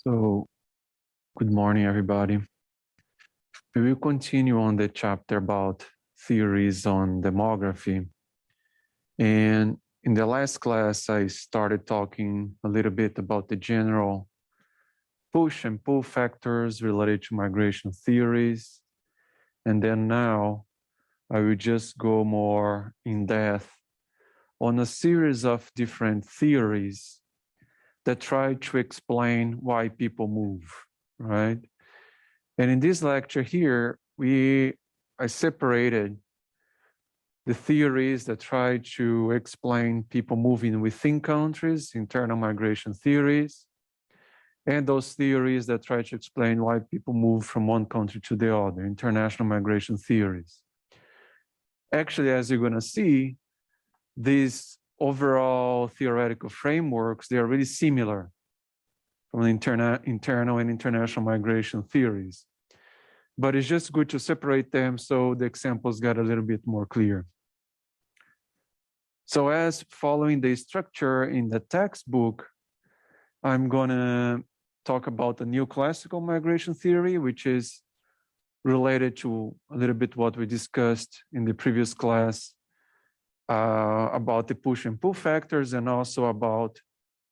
So, good morning, everybody. We will continue on the chapter about theories on demography. And in the last class, I started talking a little bit about the general push and pull factors related to migration theories. And then now I will just go more in depth on a series of different theories that try to explain why people move, right? And in this lecture here, I separated the theories that try to explain people moving within countries, internal migration theories, and those theories that try to explain why people move from one country to the other, international migration theories. Actually, as you're going to see, these overall theoretical frameworks, they are really similar from the internal and international migration theories. But it's just good to separate them so the examples get a little bit more clear. So as following the structure in the textbook, I'm going to talk about the Neoclassical migration theory, which is related to a little bit what we discussed in the previous class about the push and pull factors, and also about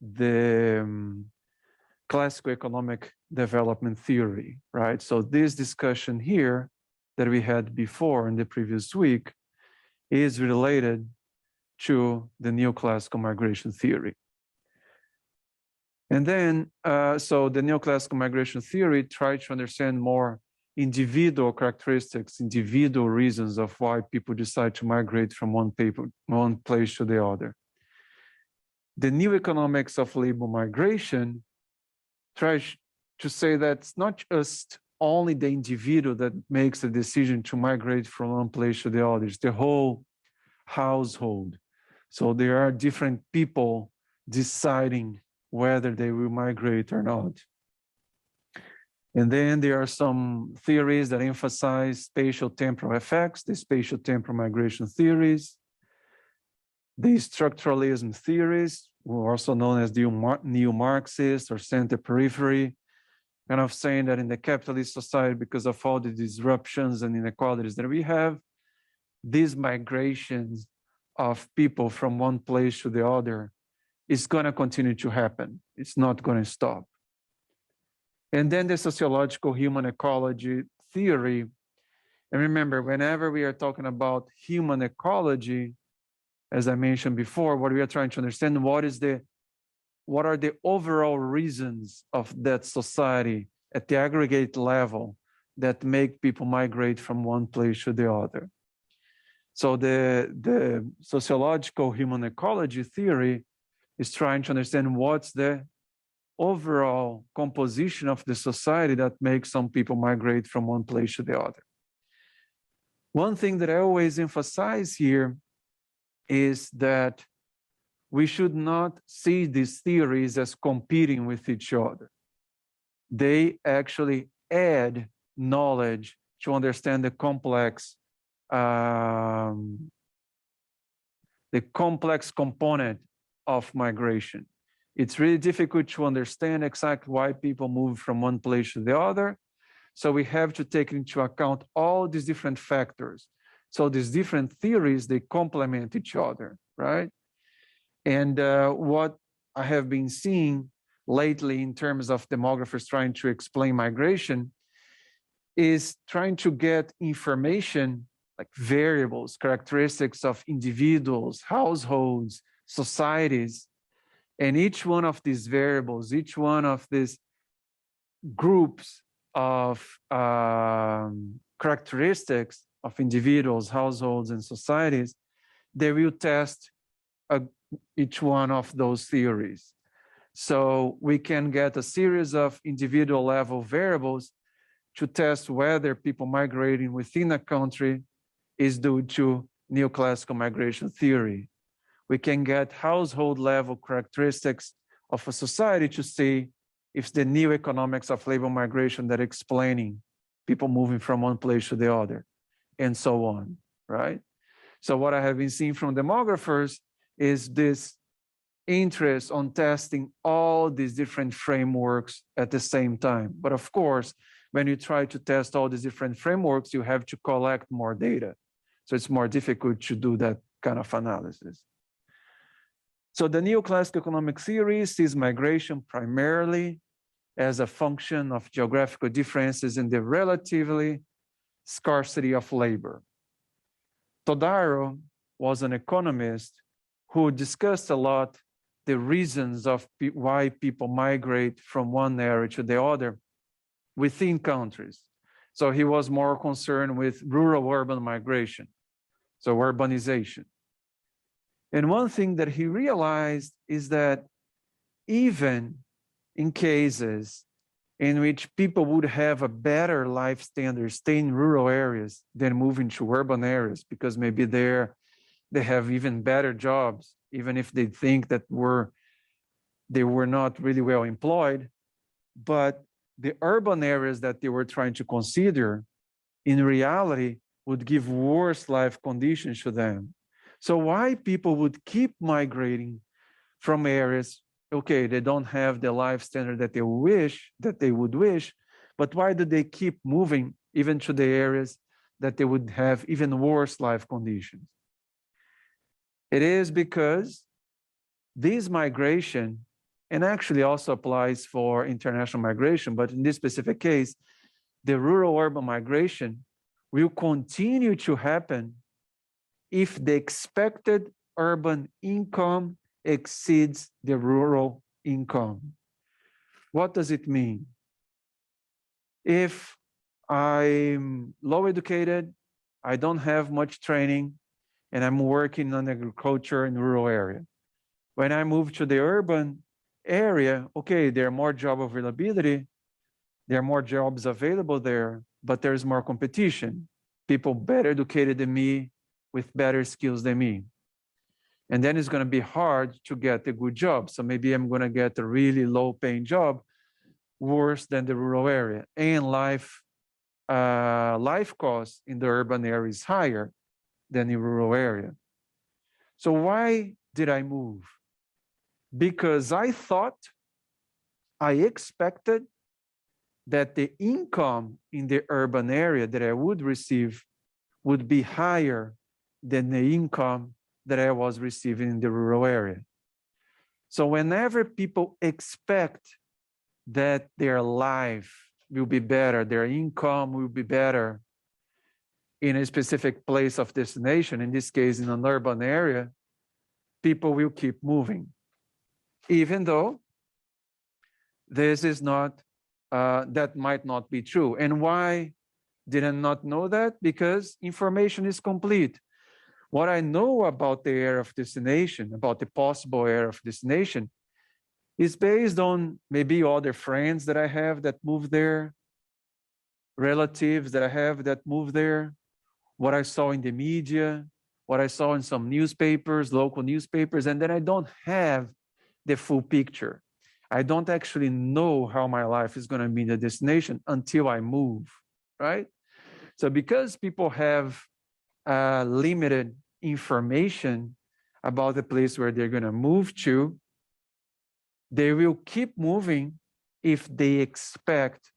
the classical economic development theory, right? So this discussion here that we had before in the previous week is related to the neoclassical migration theory. And then, so the neoclassical migration theory tried to understand more individual characteristics, individual reasons of why people decide to migrate from one place to the other. The new economics of labor migration tries to say that it's not just only the individual that makes a decision to migrate from one place to the other, it's the whole household. So there are different people deciding whether they will migrate or not. And then there are some theories that emphasize spatial temporal effects, the spatial temporal migration theories, the structuralism theories, also known as the neo-Marxist or center periphery, kind of saying that in the capitalist society, because of all the disruptions and inequalities that we have, these migrations of people from one place to the other is going to continue to happen. It's not going to stop. And then the sociological human ecology theory. And remember, whenever we are talking about human ecology, as I mentioned before, what we are trying to understand, what are the overall reasons of that society at the aggregate level that make people migrate from one place to the other. So the sociological human ecology theory is trying to understand what's the overall composition of the society that makes some people migrate from one place to the other. One thing that I always emphasize here is that we should not see these theories as competing with each other. They actually add knowledge to understand the complex component of migration. It's really difficult to understand exactly why people move from one place to the other. So we have to take into account all these different factors. So these different theories, they complement each other, right? And what I have been seeing lately in terms of demographers trying to explain migration is trying to get information like variables, characteristics of individuals, households, societies, and each one of these variables, each one of these groups of characteristics of individuals, households, and societies, they will test each one of those theories. So we can get a series of individual level variables to test whether people migrating within a country is due to neoclassical migration theory. We can get household level characteristics of a society to see if the new economics of labor migration that are explaining people moving from one place to the other, and so on, right? So what I have been seeing from demographers is this interest on testing all these different frameworks at the same time. But of course, when you try to test all these different frameworks, you have to collect more data. So it's more difficult to do that kind of analysis. So the neoclassical economic theory sees migration primarily as a function of geographical differences in the relatively scarcity of labor. Todaro was an economist who discussed a lot the reasons of why people migrate from one area to the other within countries. So he was more concerned with rural-urban migration, so urbanization. And one thing that he realized is that even in cases in which people would have a better life standard staying in rural areas than moving to urban areas, because maybe there they have even better jobs, even if they think that they were not really well employed. But the urban areas that they were trying to consider, in reality, would give worse life conditions to them. So why people would keep migrating from areas, okay, they don't have the life standard that they would wish, but why do they keep moving even to the areas that they would have even worse life conditions? It is because this migration, and actually also applies for international migration, but in this specific case, the rural-urban migration will continue to happen if the expected urban income exceeds the rural income. What does it mean? If I'm low educated, I don't have much training, and I'm working on agriculture in rural area. When I move to the urban area, okay, there are more job availability, there are more jobs available there, but there's more competition. People better educated than me with better skills than me. And then it's going to be hard to get a good job. So maybe I'm going to get a really low paying job, worse than the rural area. And life cost in the urban area is higher than in rural area. So why did I move? Because I expected that the income in the urban area that I would receive would be higher than the income that I was receiving in the rural area. So whenever people expect that their life will be better, their income will be better in a specific place of destination, in this case in an urban area, people will keep moving. Even though this is not, that might not be true. And why did I not know that? Because information is complete. What I know about the area of destination, about the possible area of destination, is based on maybe other friends that I have that move there, relatives that I have that move there, what I saw in the media, what I saw in some newspapers, local newspapers, and then I don't have the full picture. I don't actually know how my life is going to be in the destination until I move, right? So because people have limited information about the place where they're going to move to, they will keep moving if they expect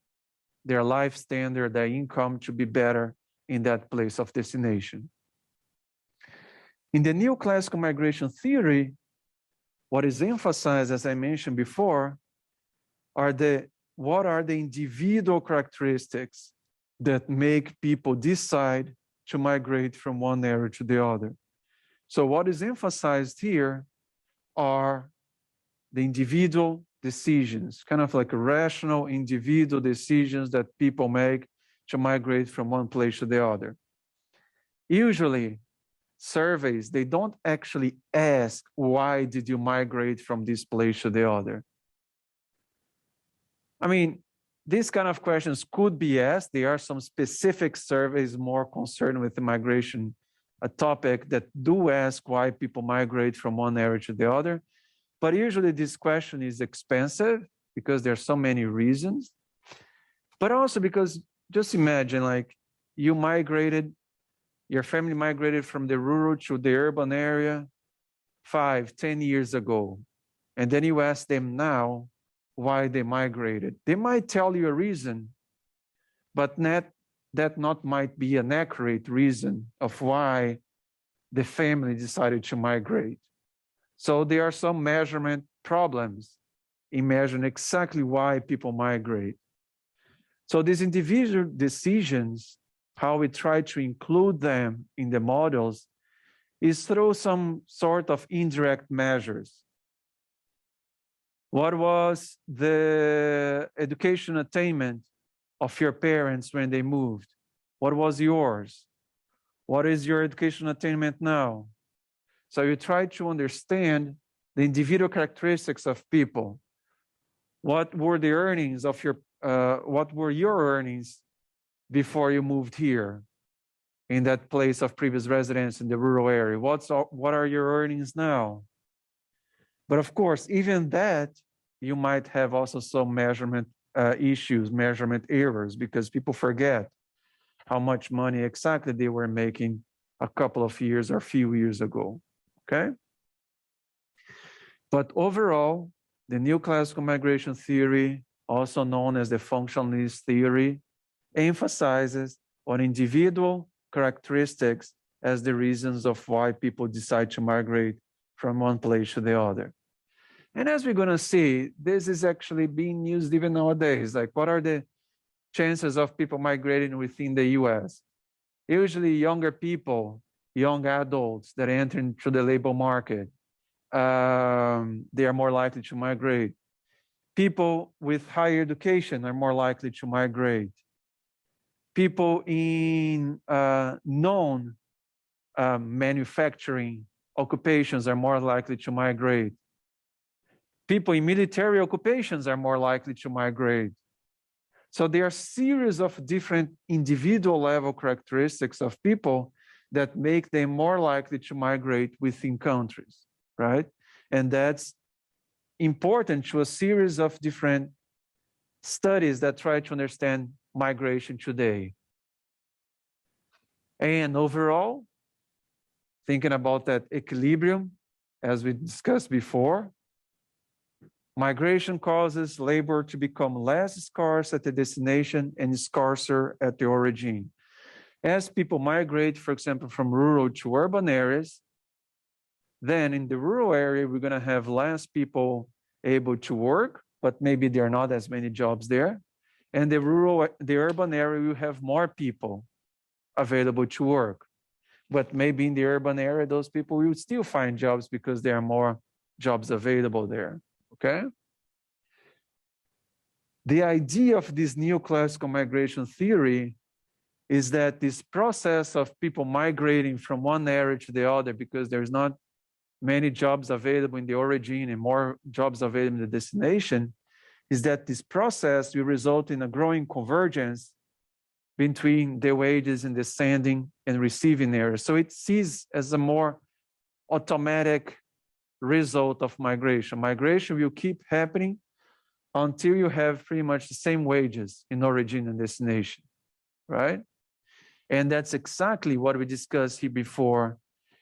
their life standard, their income to be better in that place of destination. In the neoclassical migration theory, what is emphasized, as I mentioned before, what are the individual characteristics that make people decide to migrate from one area to the other. So what is emphasized here are the individual decisions, kind of like rational individual decisions that people make to migrate from one place to the other. Usually, surveys, they don't actually ask, why did you migrate from this place to the other? I mean, these kind of questions could be asked. There are some specific surveys more concerned with the migration, a topic that do ask why people migrate from one area to the other. But usually this question is expensive because there are so many reasons, but also because just imagine like you migrated, your family migrated from the rural to the urban area 5, 10 years ago. and then you ask them now why they migrated. They might tell you a reason, but that not might be an accurate reason of why the family decided to migrate. So there are some measurement problems in measuring exactly why people migrate. So these individual decisions, how we try to include them in the models, is through some sort of indirect measures. What was the education attainment of your parents when they moved? What was yours? What is your education attainment now? So you try to understand the individual characteristics of people. What were the earnings of what were your earnings before you moved here in that place of previous residence in the rural area? What are your earnings now? But of course, even that, you might have also some measurement issues, measurement errors, because people forget how much money exactly they were making a couple of years or a few years ago, okay? But overall, the neoclassical migration theory, also known as the functionalist theory, emphasizes on individual characteristics as the reasons of why people decide to migrate from one place to the other. And as we're going to see, this is actually being used even nowadays. Like, what are the chances of people migrating within the US? Usually younger people, young adults that enter into the labor market, they are more likely to migrate. People with higher education are more likely to migrate. People in non-manufacturing occupations are more likely to migrate. People in military occupations are more likely to migrate. So there are a series of different individual level characteristics of people that make them more likely to migrate within countries, right? And that's important to a series of different studies that try to understand migration today. And overall, thinking about that equilibrium, as we discussed before, migration causes labor to become less scarce at the destination and scarcer at the origin. As people migrate, for example, from rural to urban areas, then in the rural area, we're going to have less people able to work, but maybe there are not as many jobs there. And the urban area will have more people available to work. But maybe in the urban area, those people will still find jobs because there are more jobs available there. Okay? The idea of this neoclassical migration theory is that this process of people migrating from one area to the other because there's not many jobs available in the origin and more jobs available in the destination, is that this process will result in a growing convergence between the wages in the sending and receiving areas. So it sees as a more automatic result of migration. Migration will keep happening until you have pretty much the same wages in origin and destination, right? And that's exactly what we discussed here before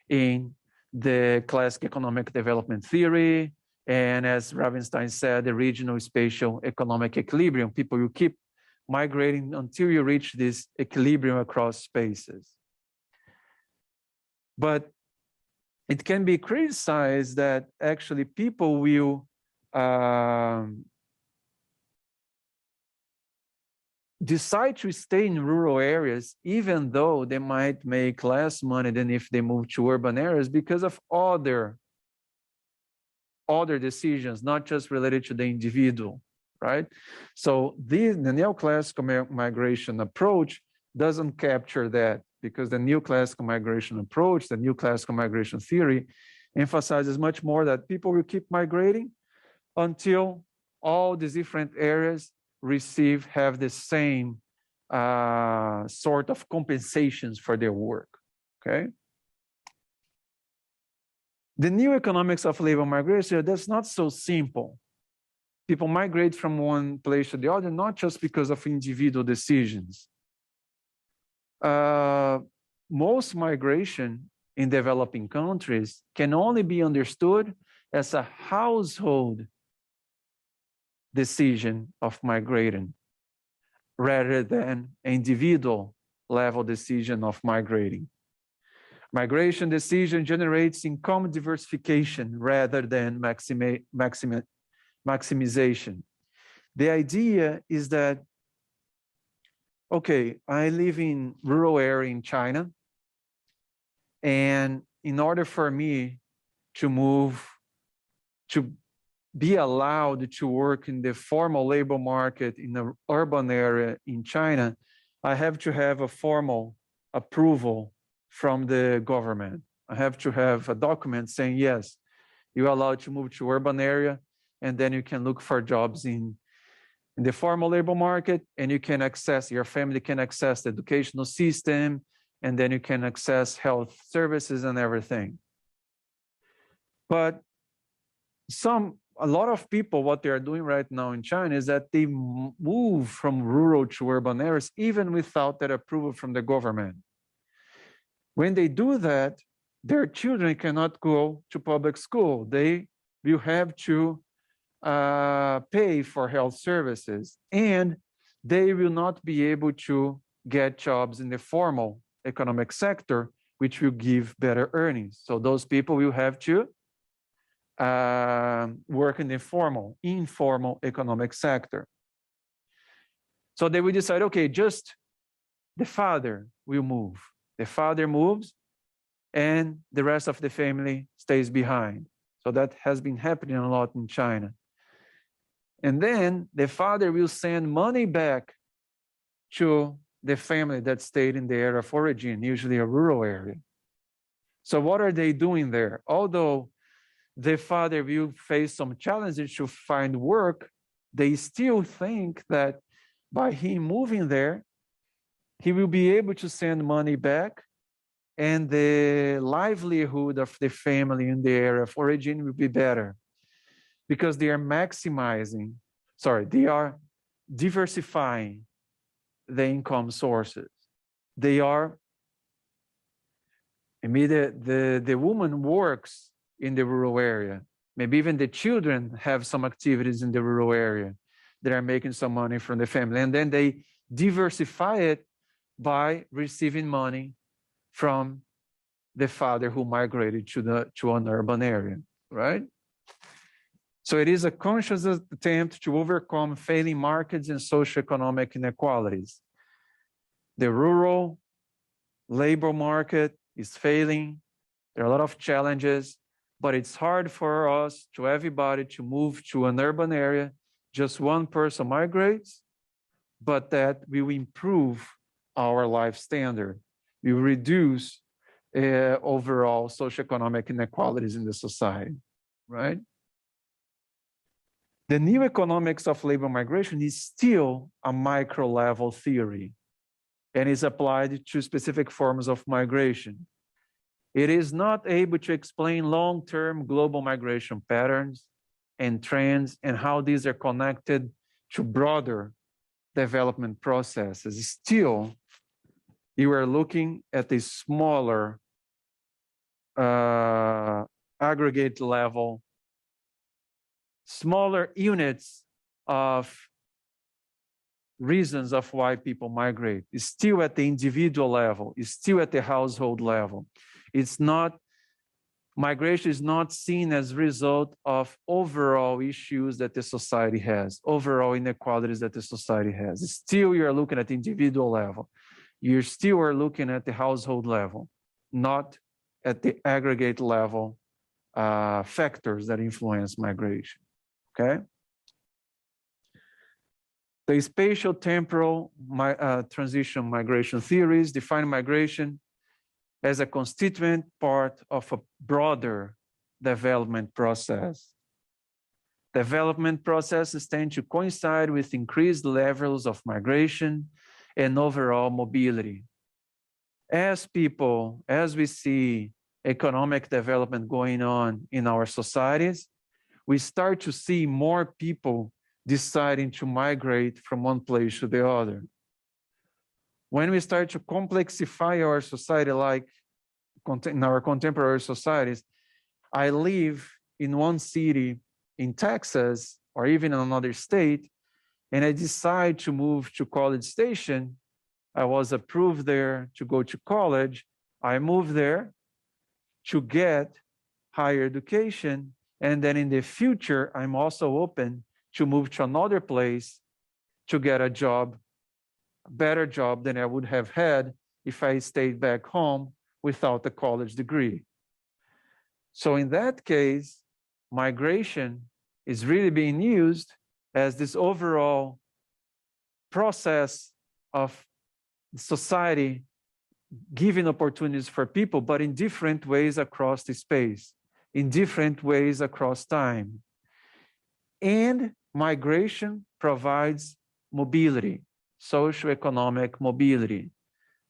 in the classic economic development theory. And as Ravenstein said, the regional spatial economic equilibrium. People will keep migrating until you reach this equilibrium across spaces. But it can be criticized that actually people will decide to stay in rural areas, even though they might make less money than if they move to urban areas because of other decisions, not just related to the individual, right? So the neoclassical migration approach doesn't capture that, because the neoclassical migration approach, the neoclassical migration theory, emphasizes much more that people will keep migrating until all these different areas have the same sort of compensations for their work, okay? The new economics of labor migration, that's not so simple. People migrate from one place to the other, not just because of individual decisions. Most migration in developing countries can only be understood as a household decision of migrating rather than individual level decision of migrating. Migration decision generates income diversification rather than maximization. The idea is that, okay, I live in rural area in China, and in order for me to move, to be allowed to work in the formal labor market in the urban area in China, I have to have a formal approval from the government. I have to have a document saying, yes, you're allowed to move to urban area, and then you can look for jobs in the formal labor market, and you can access, your family can access the educational system, and then you can access health services and everything. But a lot of people, what they are doing right now in China is that they move from rural to urban areas even without that approval from the government. When they do that, their children cannot go to public school. They will have to pay for health services, and they will not be able to get jobs in the formal economic sector, which will give better earnings. So those people will have to work in the informal economic sector. So they will decide, okay, just the father will move. The father moves and the rest of the family stays behind. So that has been happening a lot in China. And then the father will send money back to the family that stayed in the area of origin, usually a rural area. So what are they doing there? Although the father will face some challenges to find work, they still think that by him moving there, he will be able to send money back, and the livelihood of the family in the area of origin will be better because they are they are diversifying the income sources. They are, the woman works in the rural area. Maybe even the children have some activities in the rural area that are making some money from the family. And then they diversify it by receiving money from the father who migrated to an urban area, right? So it is a conscious attempt to overcome failing markets and socioeconomic inequalities. The rural labor market is failing. There are a lot of challenges, but it's hard for us, to everybody, to move to an urban area. Just one person migrates, but that will improve our life standard. We will reduce overall socioeconomic inequalities in the society, right? The new economics of labor migration is still a micro-level theory and is applied to specific forms of migration. It is not able to explain long-term global migration patterns and trends and how these are connected to broader development processes. Still, you are looking at a smaller aggregate level, smaller units of reasons of why people migrate. It's still at the individual level. It's still at the household level. It's not, migration is not seen as a result of overall issues that the society has, overall inequalities that the society has. Still, you're looking at the individual level. You still are looking at the household level, not at the aggregate level factors that influence migration, okay? The spatial-temporal transition migration theories define migration as a constituent part of a broader development process. Development processes tend to coincide with increased levels of migration and overall mobility. As we see economic development going on in our societies, we start to see more people deciding to migrate from one place to the other. When we start to complexify our society, like in our contemporary societies, I live in one city in Texas or even in another state, and I decide to move to College Station, I was approved there to go to college. I moved there to get higher education. And then in the future, I'm also open to move to another place to get a job, a better job than I would have had if I stayed back home without a college degree. So in that case, migration is really being used as this overall process of society giving opportunities for people, but in different ways across the space, in different ways across time. And migration provides mobility, socioeconomic mobility.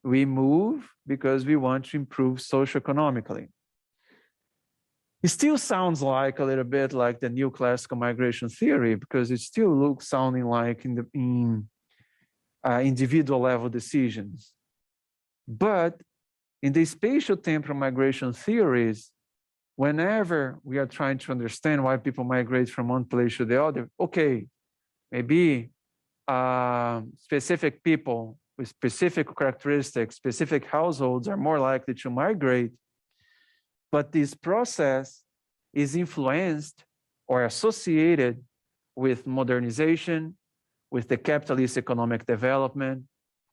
We move because we want to improve socioeconomically. It still sounds like a little bit like the neoclassical migration theory, because it still looks sounding like in individual level decisions. But in the spatial temporal migration theories, whenever we are trying to understand why people migrate from one place to the other, okay, maybe specific people with specific characteristics, specific households are more likely to migrate, but this process is influenced or associated with modernization, with the capitalist economic development,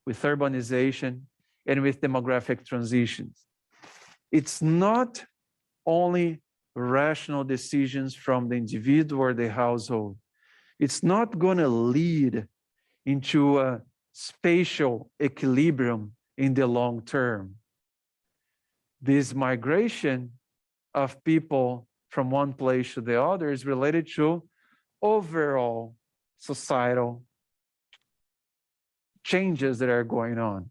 with urbanization, and with demographic transitions. It's not only rational decisions from the individual or the household. It's not going to lead into a spatial equilibrium in the long term. This migration of people from one place to the other is related to overall societal changes that are going on.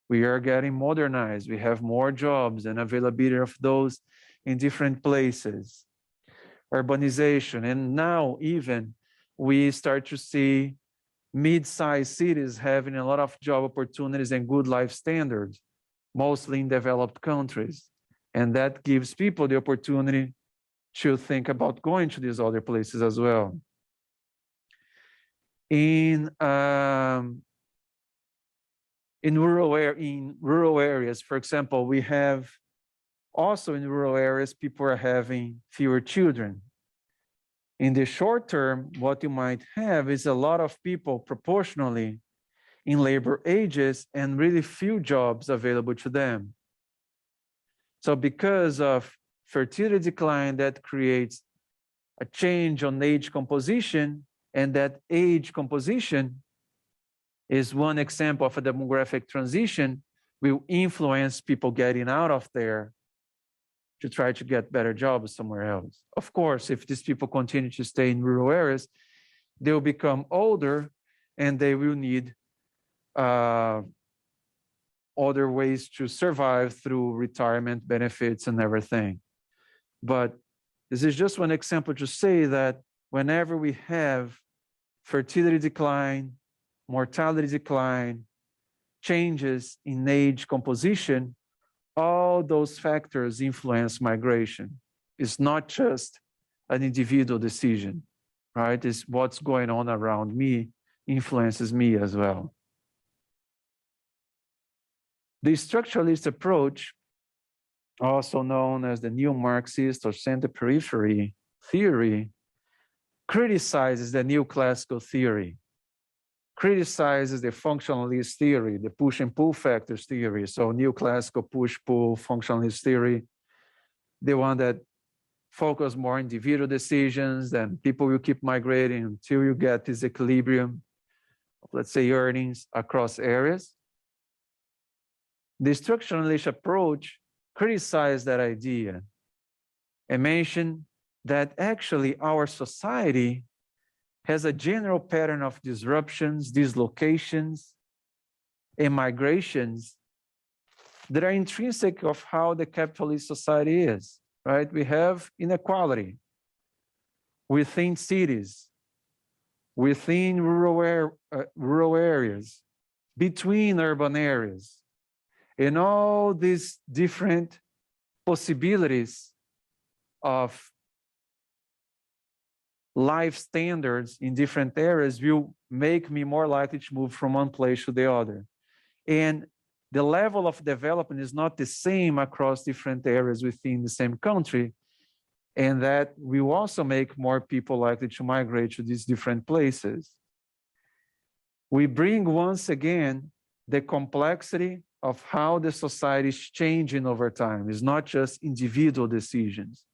We are getting modernized. We have more jobs and availability of those in different places. Urbanization. And now even we start to see mid-sized cities having a lot of job opportunities and good life standards, mostly in developed countries. And that gives people the opportunity to think about going to these other places as well. In rural areas, for example, we have also in rural areas, people are having fewer children. In the short term, what you might have is a lot of people proportionally in labor ages and really few jobs available to them. So because of fertility decline, that creates a change on age composition, and that age composition is one example of a demographic transition will influence people getting out of there to try to get better jobs somewhere else. Of course, if these people continue to stay in rural areas, they'll become older and they will need other ways to survive through retirement benefits and everything. But this is just one example to say that whenever we have fertility decline, mortality decline, changes in age composition, all those factors influence migration. It's not just an individual decision, right? It's what's going on around me influences me as well. The structuralist approach, also known as the neo-Marxist or center periphery theory, criticizes the neoclassical theory, criticizes the functionalist theory, the push and pull factors theory. So neoclassical push-pull functionalist theory, the one that focus more on individual decisions, then people will keep migrating until you get this equilibrium of, let's say, earnings across areas. The structuralist approach criticized that idea and mentioned that actually our society has a general pattern of disruptions, dislocations, and migrations that are intrinsic of how the capitalist society is, right? We have inequality within cities, within rural areas, between urban areas, and all these different possibilities of life standards in different areas will make me more likely to move from one place to the other. And the level of development is not the same across different areas within the same country. And that will also make more people likely to migrate to these different places. We bring once again the complexity of how the society is changing over time. It's not just individual decisions.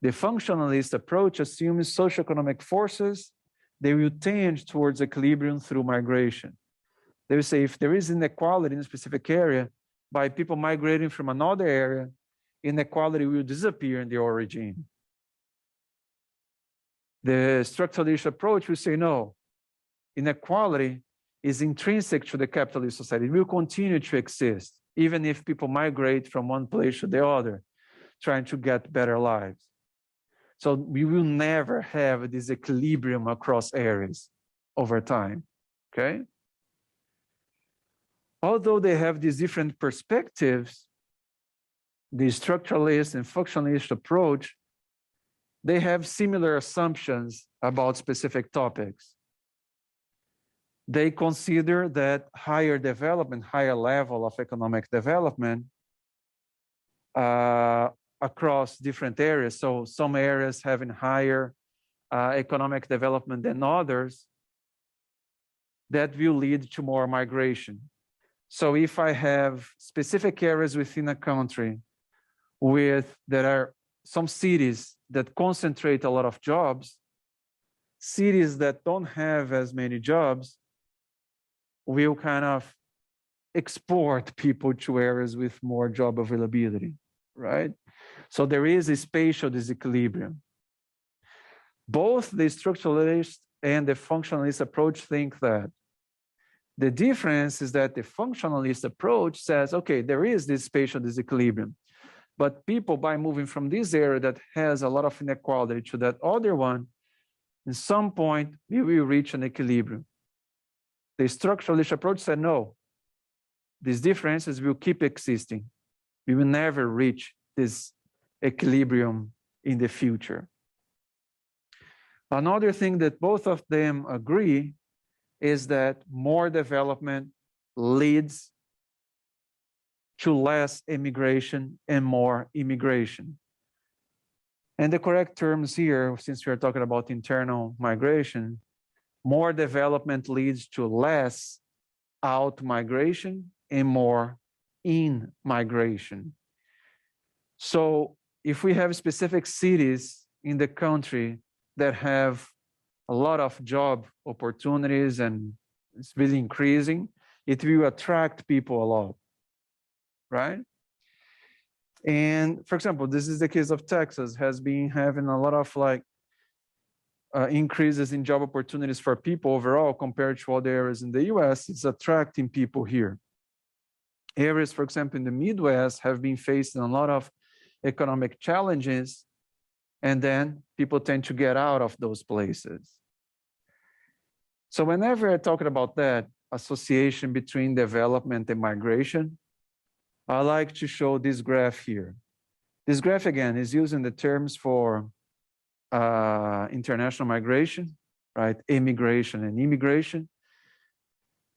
The functionalist approach assumes socioeconomic forces, they will tend towards equilibrium through migration. They will say if there is inequality in a specific area, by people migrating from another area, inequality will disappear in the origin. The structuralist approach will say no, inequality is intrinsic to the capitalist society. It will continue to exist, even if people migrate from one place to the other, trying to get better lives. So we will never have this equilibrium across areas over time, okay? Although they have these different perspectives, the structuralist and functionalist approach, they have similar assumptions about specific topics. They consider that higher development, higher level of economic development across different areas. So some areas having higher economic development than others, that will lead to more migration. So if I have specific areas within a country there are some cities that concentrate a lot of jobs, cities that don't have as many jobs will kind of export people to areas with more job availability, right? So there is a spatial disequilibrium. Both the structuralist and the functionalist approach think that. The difference is that the functionalist approach says, okay, there is this spatial disequilibrium, but people, by moving from this area that has a lot of inequality to that other one, at some point, we will reach an equilibrium. The structuralist approach said, no, these differences will keep existing. We will never reach this equilibrium in the future. Another thing that both of them agree is that more development leads to less immigration and more immigration. And the correct terms here, since we are talking about internal migration, more development leads to less out-migration and more in-migration. So if we have specific cities in the country that have a lot of job opportunities and it's really increasing, it will attract people a lot, right? And for example, this is the case of Texas, has been having a lot of increases in job opportunities for people overall compared to other areas in the US. It's attracting people here. Areas, for example, in the Midwest have been facing a lot of economic challenges, and then people tend to get out of those places. So whenever I talk about that association between development and migration, I like to show this graph here. This graph, again, is using the terms for international migration, right? Immigration and immigration.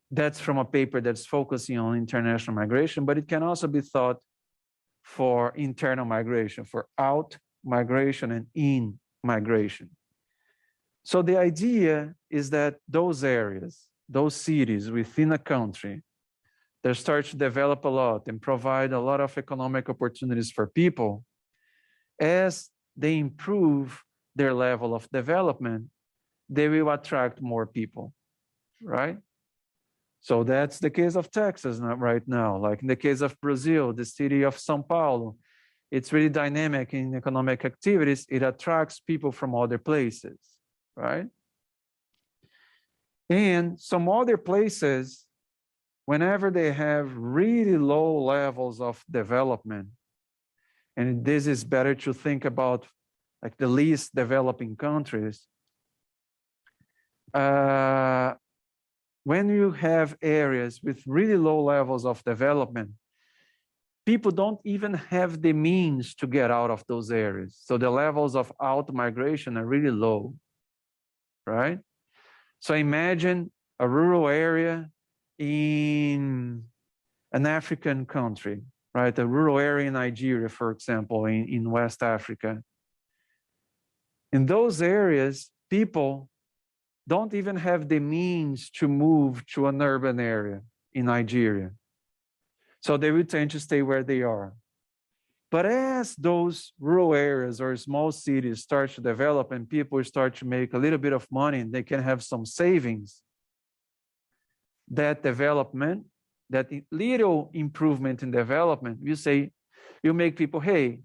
That's from a paper that's focusing on international migration, but it can also be thought for internal migration, for out migration and in migration. So the idea is that those areas, those cities within a country that start to develop a lot and provide a lot of economic opportunities for people, as they improve their level of development, they will attract more people, right? So that's the case of Texas right now. Like in the case of Brazil, the city of São Paulo, it's really dynamic in economic activities. It attracts people from other places, right? And some other places, whenever they have really low levels of development, and this is better to think about like the least developing countries, when you have areas with really low levels of development, people don't even have the means to get out of those areas. So the levels of out-migration are really low, right? So imagine a rural area in an African country, right? A rural area in Nigeria, for example, in West Africa. In those areas, people don't even have the means to move to an urban area in Nigeria. So they will tend to stay where they are. But as those rural areas or small cities start to develop and people start to make a little bit of money and they can have some savings, that development, that little improvement in development, you make people, hey,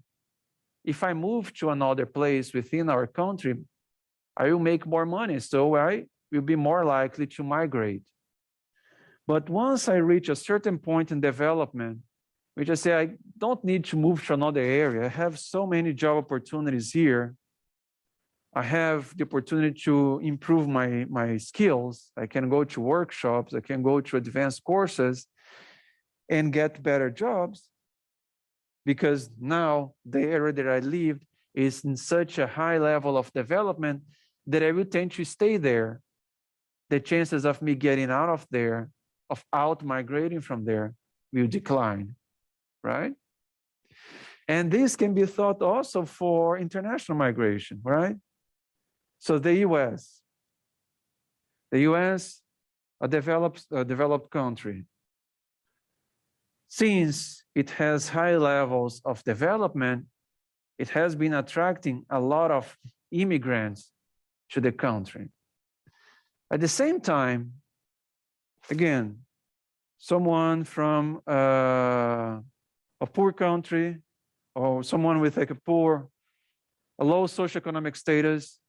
if I move to another place within our country, I will make more money, so I will be more likely to migrate. But once I reach a certain point in development, which I say, I don't need to move to another area. I have so many job opportunities here. I have the opportunity to improve my skills. I can go to workshops. I can go to advanced courses and get better jobs because now the area that I lived is in such a high level of development that I will tend to stay there. The chances of me getting out of there, of out-migrating from there, will decline, right? And this can be thought also for international migration, right? So the US, a developed country, since it has high levels of development, it has been attracting a lot of immigrants to the country. At the same time, again, someone from a poor country or someone with like a low socioeconomic status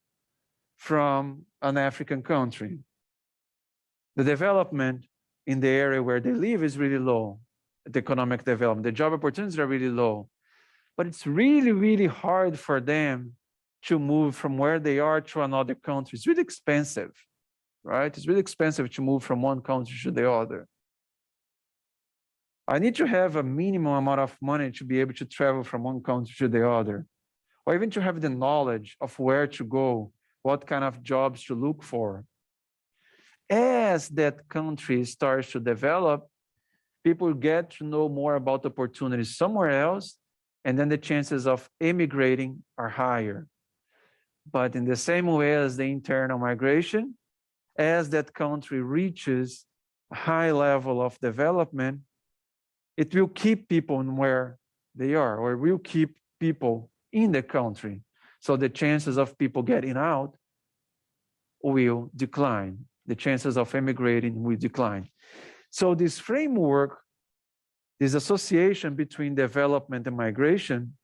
from an African country. The development in the area where they live is really low, the economic development. The job opportunities are really low. But it's really, really hard for them to move from where they are to another country. It's really expensive, right? It's really expensive to move from one country to the other. I need to have a minimum amount of money to be able to travel from one country to the other, or even to have the knowledge of where to go, what kind of jobs to look for. As that country starts to develop, people get to know more about opportunities somewhere else, and then the chances of emigrating are higher. But in the same way as the internal migration, as that country reaches a high level of development, it will keep people where they are, or will keep people in the country. So the chances of people getting out will decline. The chances of emigrating will decline. So this framework, this association between development and migration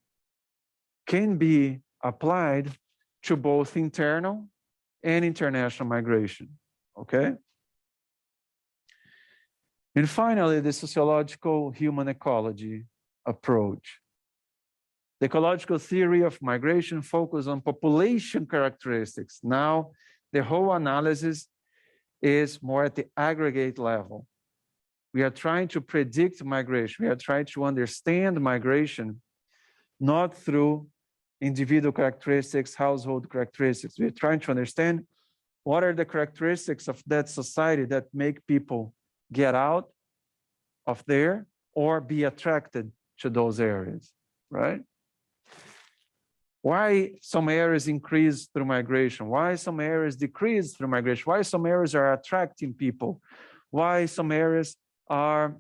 can be applied to both internal and international migration, okay? And finally, the sociological human ecology approach. The ecological theory of migration focuses on population characteristics. Now, the whole analysis is more at the aggregate level. We are trying to predict migration. We are trying to understand migration, not through individual characteristics, household characteristics. We are trying to understand what are the characteristics of that society that make people get out of there or be attracted to those areas, right? Why some areas increase through migration? Why some areas decrease through migration? Why some areas are attracting people? Why some areas are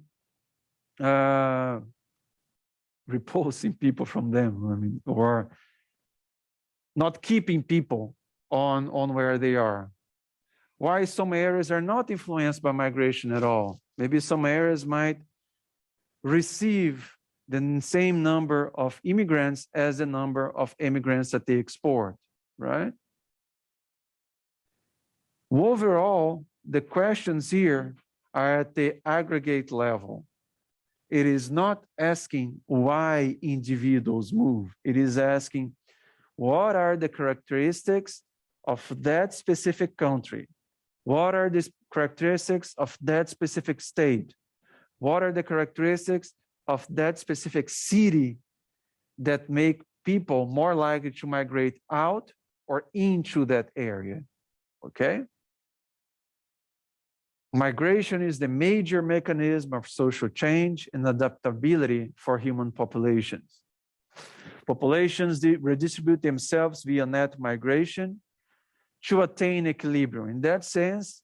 repulsing people from them, I mean, or not keeping people on where they are? Why some areas are not influenced by migration at all? Maybe some areas might receive the same number of immigrants as the number of immigrants that they export, right? Overall, the questions here are at the aggregate level. It is not asking why individuals move. It is asking what are the characteristics of that specific country? What are the characteristics of that specific state? What are the characteristics of that specific city that make people more likely to migrate out or into that area, okay? Migration is the major mechanism of social change and adaptability for human populations. Populations redistribute themselves via net migration to attain equilibrium. In that sense,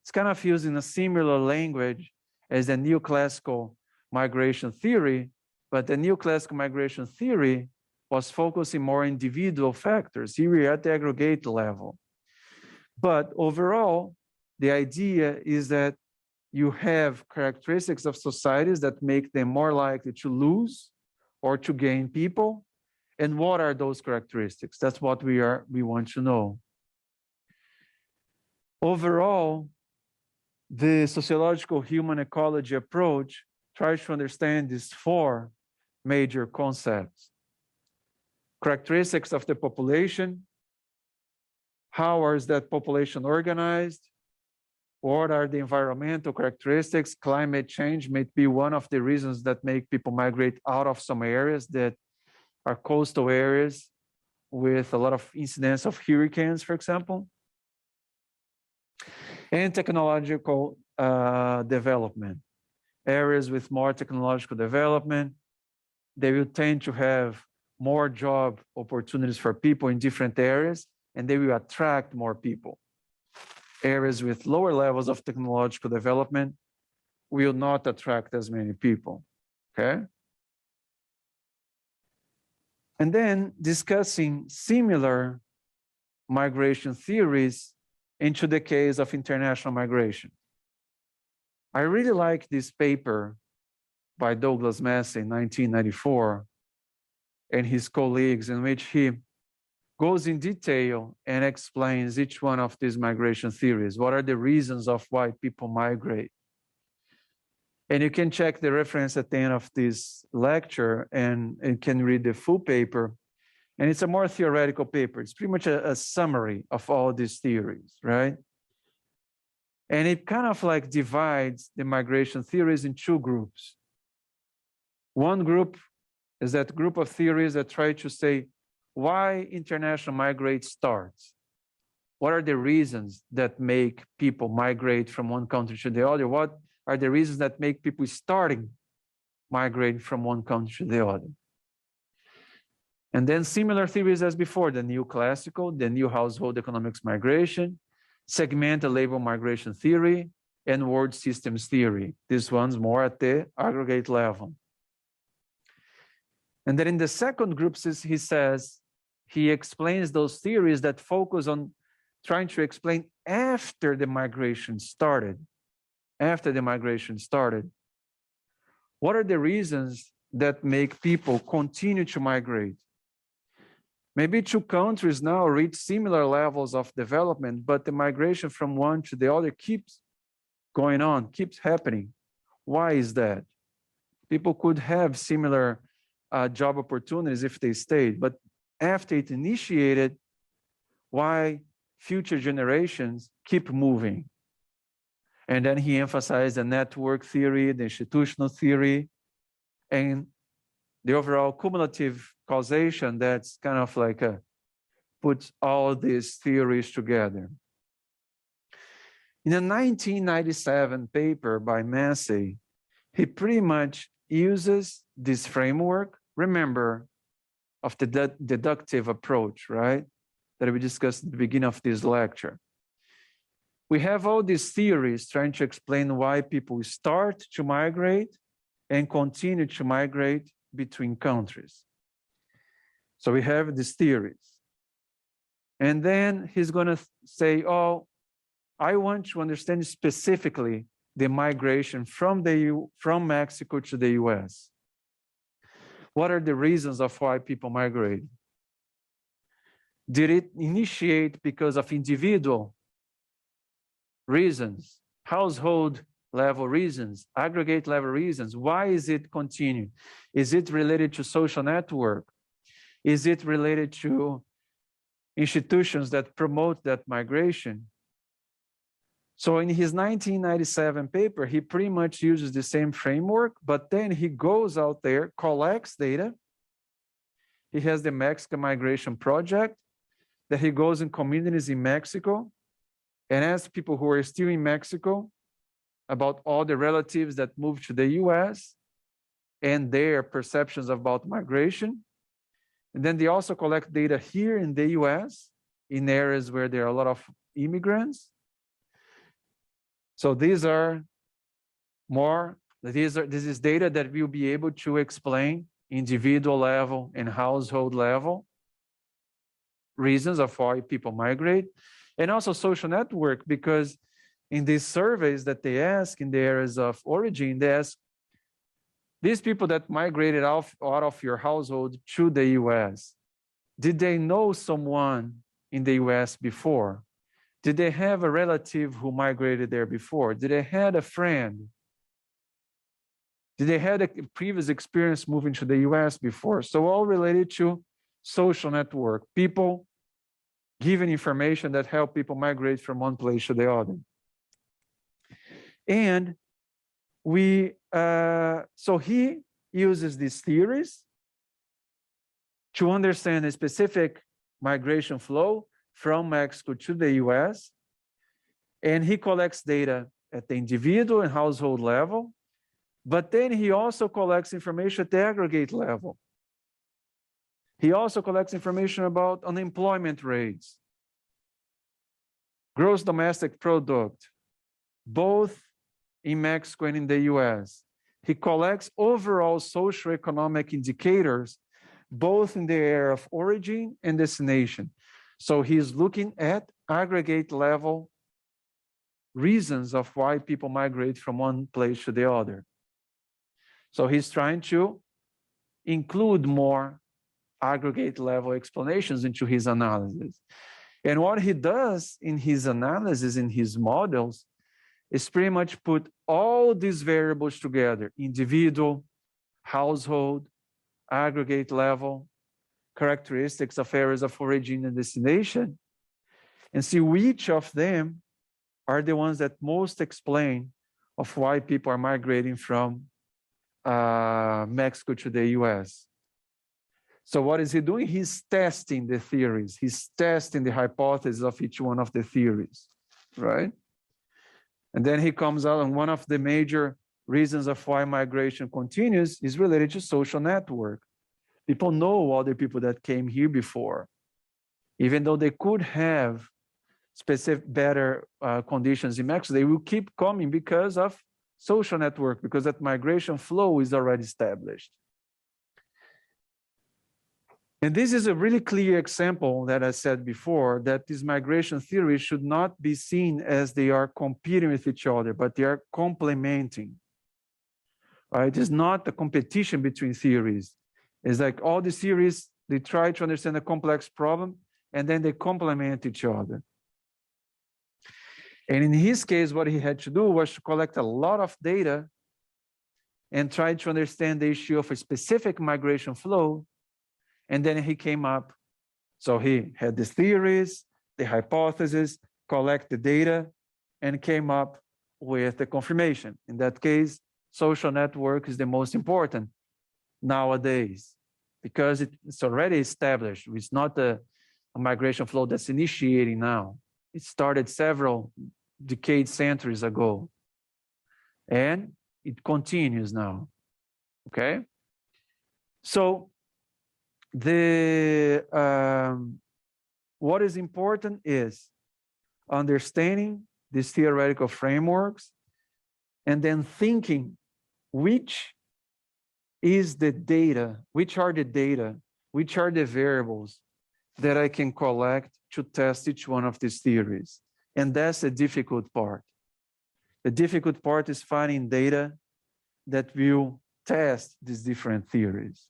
it's kind of using a similar language as the Neoclassical migration theory, but the Neoclassical migration theory was focusing more on individual factors. Here we are at the aggregate level. But overall, the idea is that you have characteristics of societies that make them more likely to lose or to gain people. And what are those characteristics? That's what we want to know. Overall, the sociological human ecology approach tries to understand these four major concepts. Characteristics of the population. How is that population organized? What are the environmental characteristics? Climate change may be one of the reasons that make people migrate out of some areas that are coastal areas with a lot of incidence of hurricanes, for example. And technological development. Areas with more technological development, they will tend to have more job opportunities for people in different areas, and they will attract more people. Areas with lower levels of technological development will not attract as many people, okay? And then discussing similar migration theories into the case of international migration. I really like this paper by Douglas Massey in 1994 and his colleagues, in which he goes in detail and explains each one of these migration theories. What are the reasons of why people migrate? And you can check the reference at the end of this lecture and can read the full paper. And it's a more theoretical paper. It's pretty much a summary of all these theories, right? And it kind of like divides the migration theories in two groups. One group is that group of theories that try to say why international migrate starts. What are the reasons that make people migrate from one country to the other? What are the reasons that make people starting migrating from one country to the other? And then similar theories as before, the Neoclassical, the new household economics migration, segmental labor migration theory, and world systems theory. This one's more at the aggregate level. And then in the second group, he explains those theories that focus on trying to explain after the migration started. After the migration started, what are the reasons that make people continue to migrate? Maybe two countries now reach similar levels of development, but the migration from one to the other keeps going on, keeps happening. Why is that? People could have similar job opportunities if they stayed, but after it initiated, why future generations keep moving? And then he emphasized the network theory, the institutional theory, and the overall cumulative causation that's kind of like puts all these theories together. In a 1997 paper by Massey, he pretty much uses this framework, remember, of the deductive approach, right? That we discussed at the beginning of this lecture. We have all these theories trying to explain why people start to migrate and continue to migrate between countries. So we have these theories. And then he's going to say, oh, I want to understand specifically the migration from Mexico to the US. What are the reasons of why people migrate? Did it initiate because of individual reasons, household level reasons, aggregate level reasons? Why is it continuing? Is it related to social network? Is it related to institutions that promote that migration? So in his 1997 paper, he pretty much uses the same framework, but then he goes out there, collects data. He has the Mexican Migration Project that he goes in communities in Mexico and asks people who are still in Mexico about all the relatives that moved to the US and their perceptions about migration. And then they also collect data here in the US in areas where there are a lot of immigrants. So these are this is data that will be able to explain individual level and household level reasons of why people migrate, and also social network, because in these surveys that they ask in the areas of origin, they ask these people that migrated out of your household to the US, did they know someone in the US before? Did they have a relative who migrated there before? Did they had a friend? Did they had a previous experience moving to the US before? So all related to social network, people giving information that help people migrate from one place to the other. And so he uses these theories to understand a specific migration flow from Mexico to the US, and he collects data at the individual and household level, but then he also collects information at the aggregate level. He also collects information about unemployment rates, gross domestic product, both in Mexico and in the US. He collects overall socioeconomic indicators, both in the area of origin and destination. So he's looking at aggregate level reasons of why people migrate from one place to the other. So he's trying to include more aggregate level explanations into his analysis. And what he does in his analysis, in his models, is pretty much put all these variables together: individual, household, aggregate level, characteristics of areas of origin and destination, and see which of them are the ones that most explain of why people are migrating from Mexico to the US. So what is he doing? He's testing the theories. He's testing the hypothesis of each one of the theories, right? And then he comes out, and one of the major reasons of why migration continues is related to social network. People know other people that came here before, even though they could have specific better conditions in Mexico, they will keep coming because of social network, because that migration flow is already established. And this is a really clear example that I said before, that these migration theories should not be seen as they are competing with each other, but they are complementing. Right? It's not a competition between theories. It's like all the theories, they try to understand a complex problem, and then they complement each other. And in his case, what he had to do was to collect a lot of data and try to understand the issue of a specific migration flow. And then he came up, so he had the theories, the hypothesis, collect the data, and came up with the confirmation. In that case, social network is the most important nowadays, because it's already established. It's not a migration flow that's initiating now. It started several decades, centuries ago, and it continues now, okay? So what is important is understanding these theoretical frameworks and then thinking which is the data, which are the data, which are the variables that I can collect to test each one of these theories. And that's the difficult part. The difficult part is finding data that will test these different theories.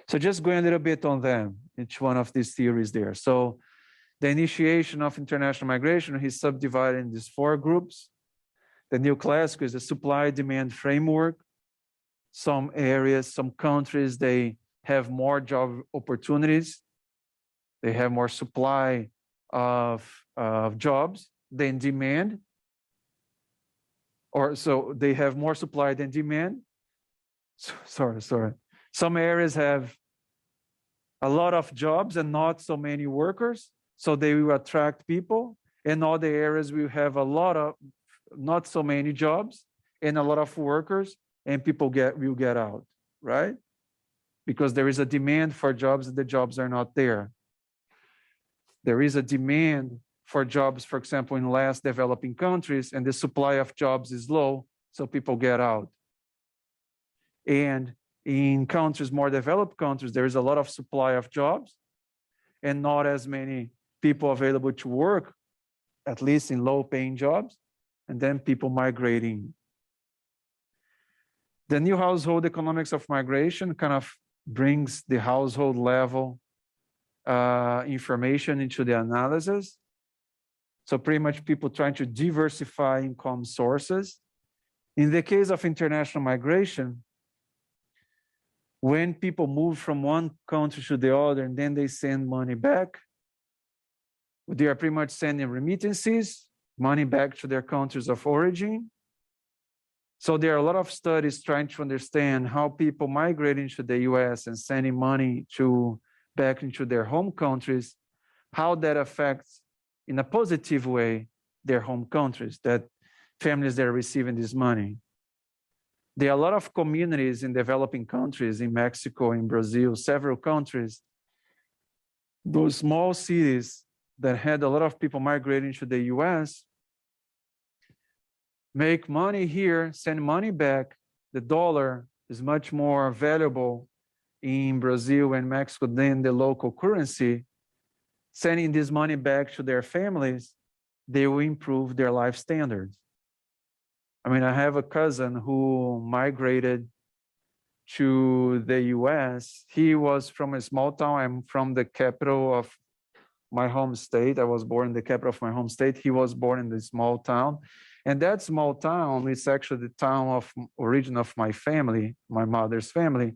So just going a little bit on them, each one of these theories there. So the initiation of international migration, he's subdivided in these 4 groups. The Neoclassical is the supply-demand framework. Some areas, some countries, they have more job opportunities. They have more supply of jobs than demand. or so they have more supply than demand. Sorry. Some areas have a lot of jobs and not so many workers, so they will attract people. And other areas will have a lot of, not so many jobs and a lot of workers, and people will get out, right? Because there is a demand for jobs and the jobs are not there. There is a demand for jobs, for example, in less developing countries, and the supply of jobs is low, so people get out. And in countries, more developed countries, there is a lot of supply of jobs and not as many people available to work, at least in low-paying jobs, and then people migrating. The new household economics of migration kind of brings the household level information into the analysis. So pretty much people trying to diversify income sources. In the case of international migration, when people move from one country to the other and then they send money back, they are pretty much sending remittances, money back to their countries of origin. So there are a lot of studies trying to understand how people migrating to the US and sending money back into their home countries, how that affects in a positive way their home countries, that families that are receiving this money. There are a lot of communities in developing countries, in Mexico, in Brazil, several countries, those small cities that had a lot of people migrating to the US, make money here, send money back. The dollar is much more valuable in Brazil and Mexico than the local currency. Sending this money back to their families, they will improve their life standards. I mean, I have a cousin who migrated to the US. He was from a small town. I'm from the capital of my home state. I was born in the capital of my home state. He was born in the small town. And that small town is actually the town of origin of my family, my mother's family,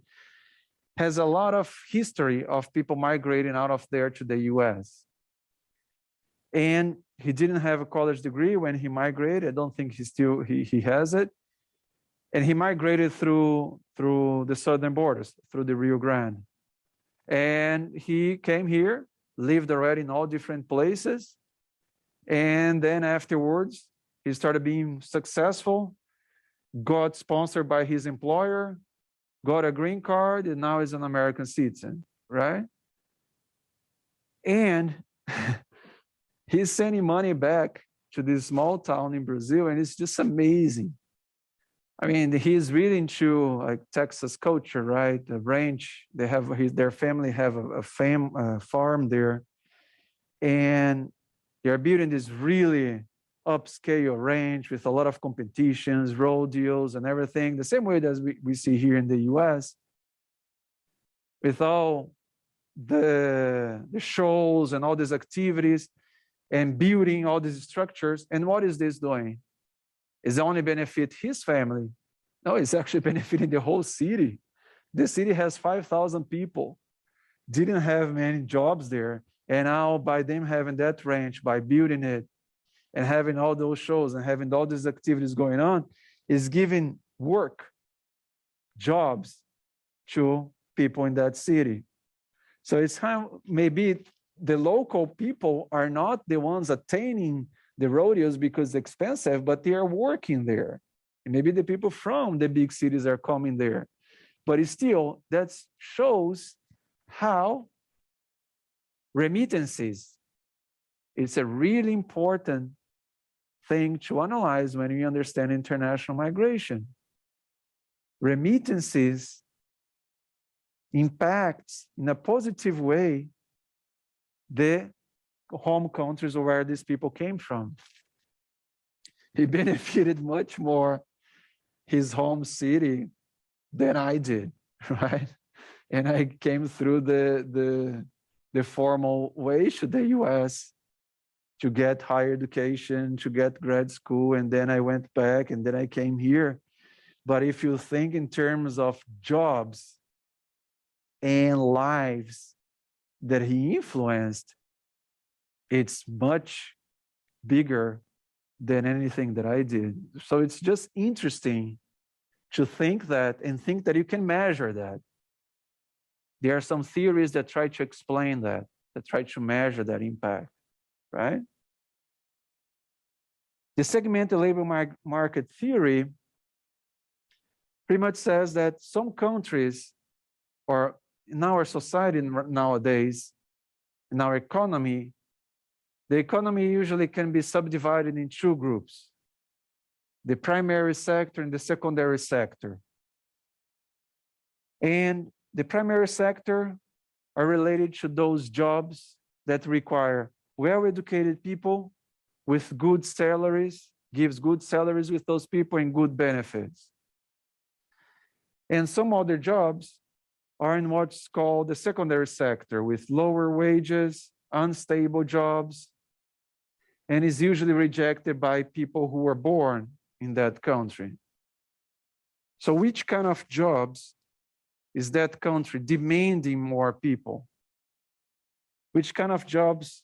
has a lot of history of people migrating out of there to the US. And he didn't have a college degree when he migrated. I don't think he has it. And he migrated through the southern borders, through the Rio Grande. And he came here, lived already in all different places. And then afterwards, he started being successful, got sponsored by his employer, got a green card, and now is an American citizen, right? And he's sending money back to this small town in Brazil, and it's just amazing. I mean, he's really into like Texas culture, right? The ranch, they have their family have a farm there, and they're building this really upscale ranch with a lot of competitions, rodeos, and everything. The same way as we see here in the US, with all the shows and all these activities and building all these structures. And what is this doing? Is it only benefit his family? No, it's actually benefiting the whole city. The city has 5,000 people, didn't have many jobs there. And now by them having that ranch, by building it and having all those shows and having all these activities going on, is giving work, jobs to people in that city. So it's how maybe the local people are not the ones attaining the rodeos because it's expensive, but they are working there. And maybe the people from the big cities are coming there. But still, that shows how remittances, it's a really important thing to analyze when we understand international migration. Remittances impacts in a positive way the home countries where these people came from. He benefited much more his home city than I did, right? And I came through the formal way to the US to get higher education, to get grad school, and then I went back and then I came here. But if you think in terms of jobs and lives that he influenced, it's much bigger than anything that I did. So it's just interesting to think that and think that you can measure that. There are some theories that try to explain that try to measure that impact, right? The segmental labor market theory pretty much says that some countries, or in our society nowadays, in our economy, the economy usually can be subdivided in two groups: the primary sector and the secondary sector. And the primary sector are related to those jobs that require well-educated people with good salaries, gives good salaries with those people and good benefits. And some other jobs are in what's called the secondary sector, with lower wages, unstable jobs, and is usually rejected by people who were born in that country. So which kind of jobs is that country demanding more people? Which kind of jobs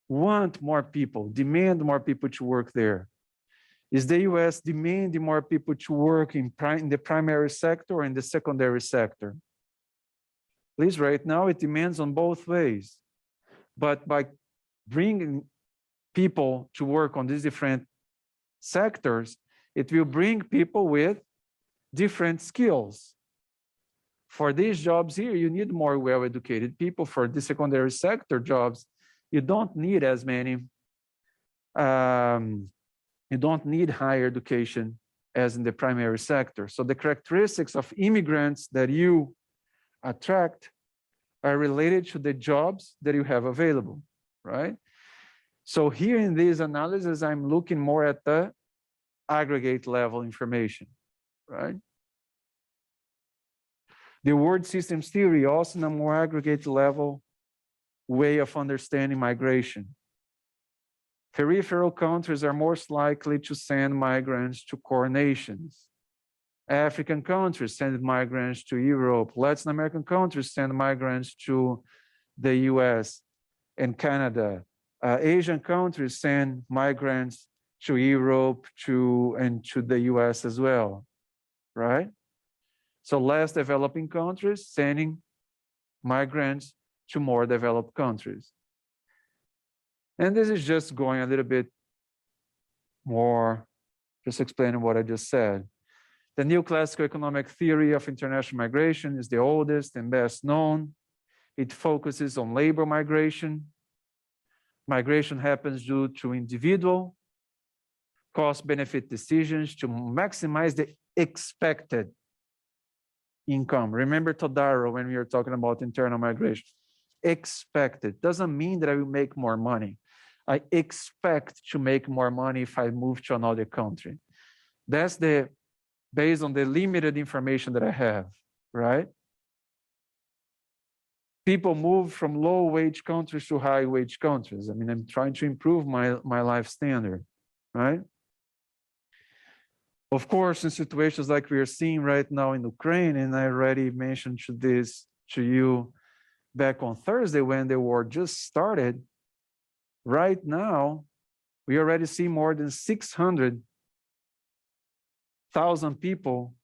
want more people, demand more people to work there? Is the US demanding more people to work in the primary sector or in the secondary sector? At least right now, it demands on both ways. But by bringing people to work on these different sectors, it will bring people with different skills. For these jobs here, you need more well-educated people. For the secondary sector jobs, you don't need as many, you don't need higher education as in the primary sector. So the characteristics of immigrants that you attract are related to the jobs that you have available, right? So here in this analysis, I'm looking more at the aggregate level information, right? The word systems theory also in a more aggregate level way of understanding migration. Peripheral countries are most likely to send migrants to core nations. African countries send migrants to Europe. Latin American countries send migrants to the US and Canada. Asian countries send migrants to Europe and to the US as well, right? So less developing countries sending migrants to more developed countries. And this is just going a little bit more, just explaining what I just said. The Neoclassical economic theory of international migration is the oldest and best known. It focuses on labor migration. Migration happens due to individual cost-benefit decisions to maximize the expected income. Remember Todaro when we were talking about internal migration. Expected doesn't mean that I will make more money. I expect to make more money if I move to another country. That's based on the limited information that I have, right? People move from low-wage countries to high-wage countries. I mean, I'm trying to improve my life standard, right? Of course, in situations like we are seeing right now in Ukraine, and I already mentioned this to you back on Thursday when the war just started, right now, we already see more than 600,000 people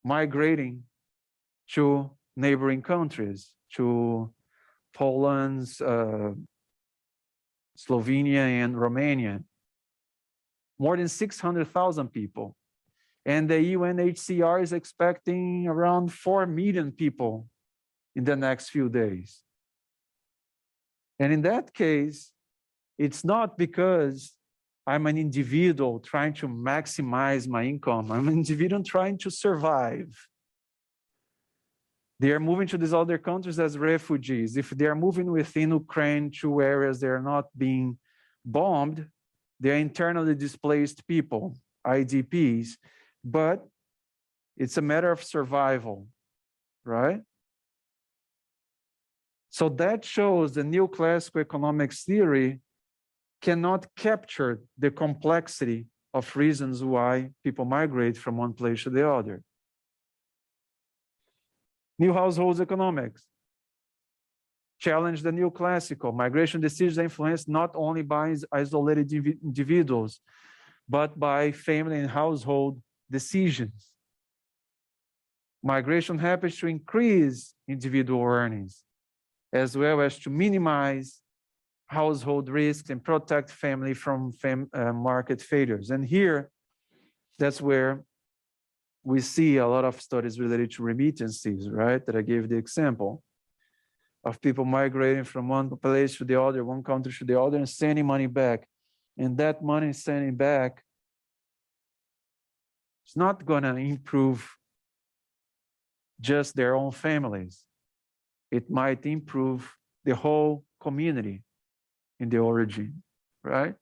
migrating to neighboring countries, to Poland, Slovenia, and Romania. More than 600,000 people. And the UNHCR is expecting around 4 million people in the next few days. And in that case, it's not because I'm an individual trying to maximize my income. I'm an individual trying to survive. They are moving to these other countries as refugees. If they are moving within Ukraine to areas that are not being bombed, they are internally displaced people, IDPs, but it's a matter of survival, right? So that shows the neoclassical economics theory cannot capture the complexity of reasons why people migrate from one place to the other. New households economics. Challenge the neoclassical. Migration decisions are influenced not only by isolated individuals, but by family and household decisions. Migration happens to increase individual earnings, as well as to minimize household risks and protect family from market failures. And here, that's where we see a lot of studies related to remittances, right? That I gave the example of people migrating from one place to the other, one country to the other, and sending money back. And that money sending back is not going to improve just their own families. It might improve the whole community in the origin, right?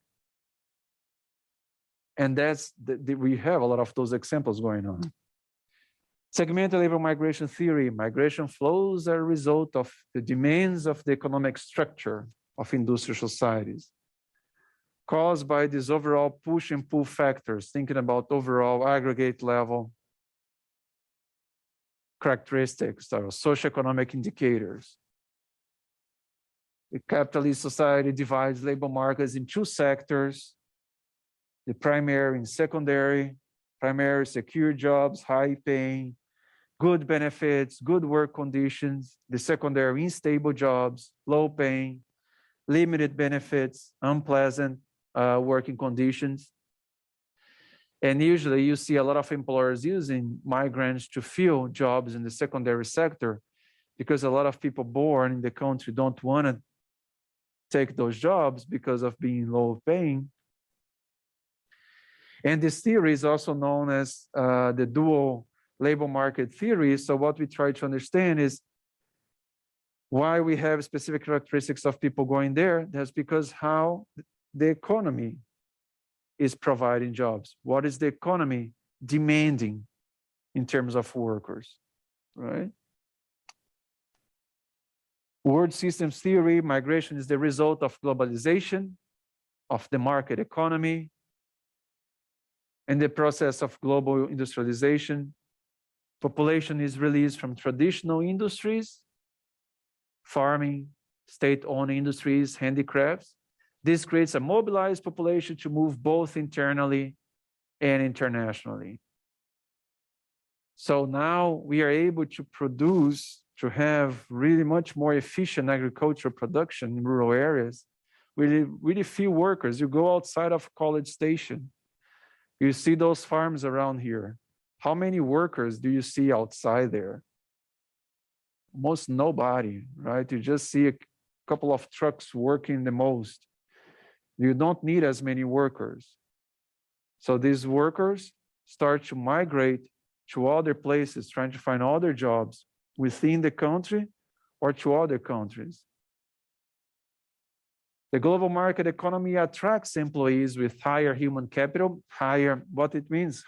And that's we have a lot of those examples going on. Segmental labor migration theory: migration flows are a result of the demands of the economic structure of industrial societies, caused by these overall push and pull factors, thinking about overall aggregate level characteristics or socioeconomic indicators. The capitalist society divides labor markets in two sectors: the primary and secondary. Primary, secure jobs, high paying, good benefits, good work conditions. The secondary, unstable jobs, low paying, limited benefits, unpleasant working conditions. And usually you see a lot of employers using migrants to fill jobs in the secondary sector, because a lot of people born in the country don't want to take those jobs because of being low paying. And this theory is also known as the dual labor market theory. So what we try to understand is why we have specific characteristics of people going there. That's because how the economy is providing jobs. What is the economy demanding in terms of workers, right? World systems theory: migration is the result of globalization, of the market economy, and the process of global industrialization. Population is released from traditional industries, farming, state-owned industries, handicrafts. This creates a mobilized population to move both internally and internationally. So now we are able to produce, to have really much more efficient agricultural production in rural areas. Really few workers. You go outside of College Station, you see those farms around here. How many workers do you see outside there? Almost nobody, right? You just see a couple of trucks working the most. You don't need as many workers. So these workers start to migrate to other places, trying to find other jobs within the country or to other countries. The global market economy attracts employees with higher human capital, what it means,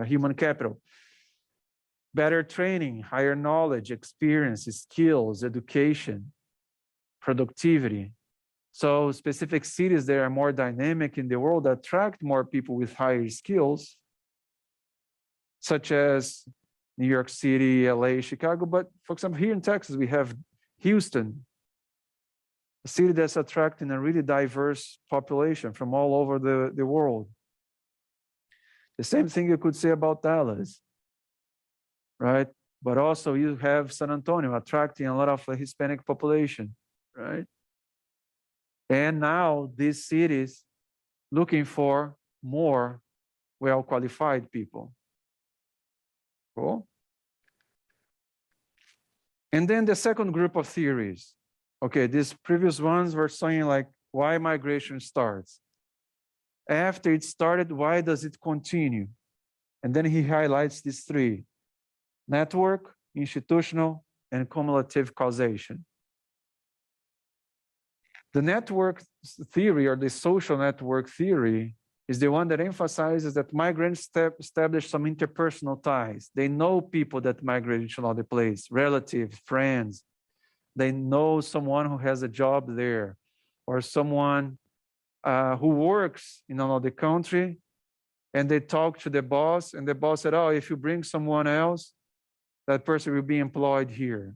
human capital. Better training, higher knowledge, experience, skills, education, productivity. So specific cities that are more dynamic in the world attract more people with higher skills, such as New York City, LA, Chicago. But for example, here in Texas, we have Houston, a city that's attracting a really diverse population from all over the world. The same thing you could say about Dallas, right? But also you have San Antonio attracting a lot of Hispanic population, right? And now these cities looking for more well-qualified people. Cool. And then the second group of theories. Okay, these previous ones were saying like why migration starts. After it started, why does it continue? And then he highlights these three: network, institutional, and cumulative causation. The network theory, or the social network theory, is the one that emphasizes that migrants establish some interpersonal ties. They know people that migrated to another place, relatives, friends. They know someone who has a job there, or someone who works in another country, and they talk to the boss, and the boss said, oh, if you bring someone else, that person will be employed here.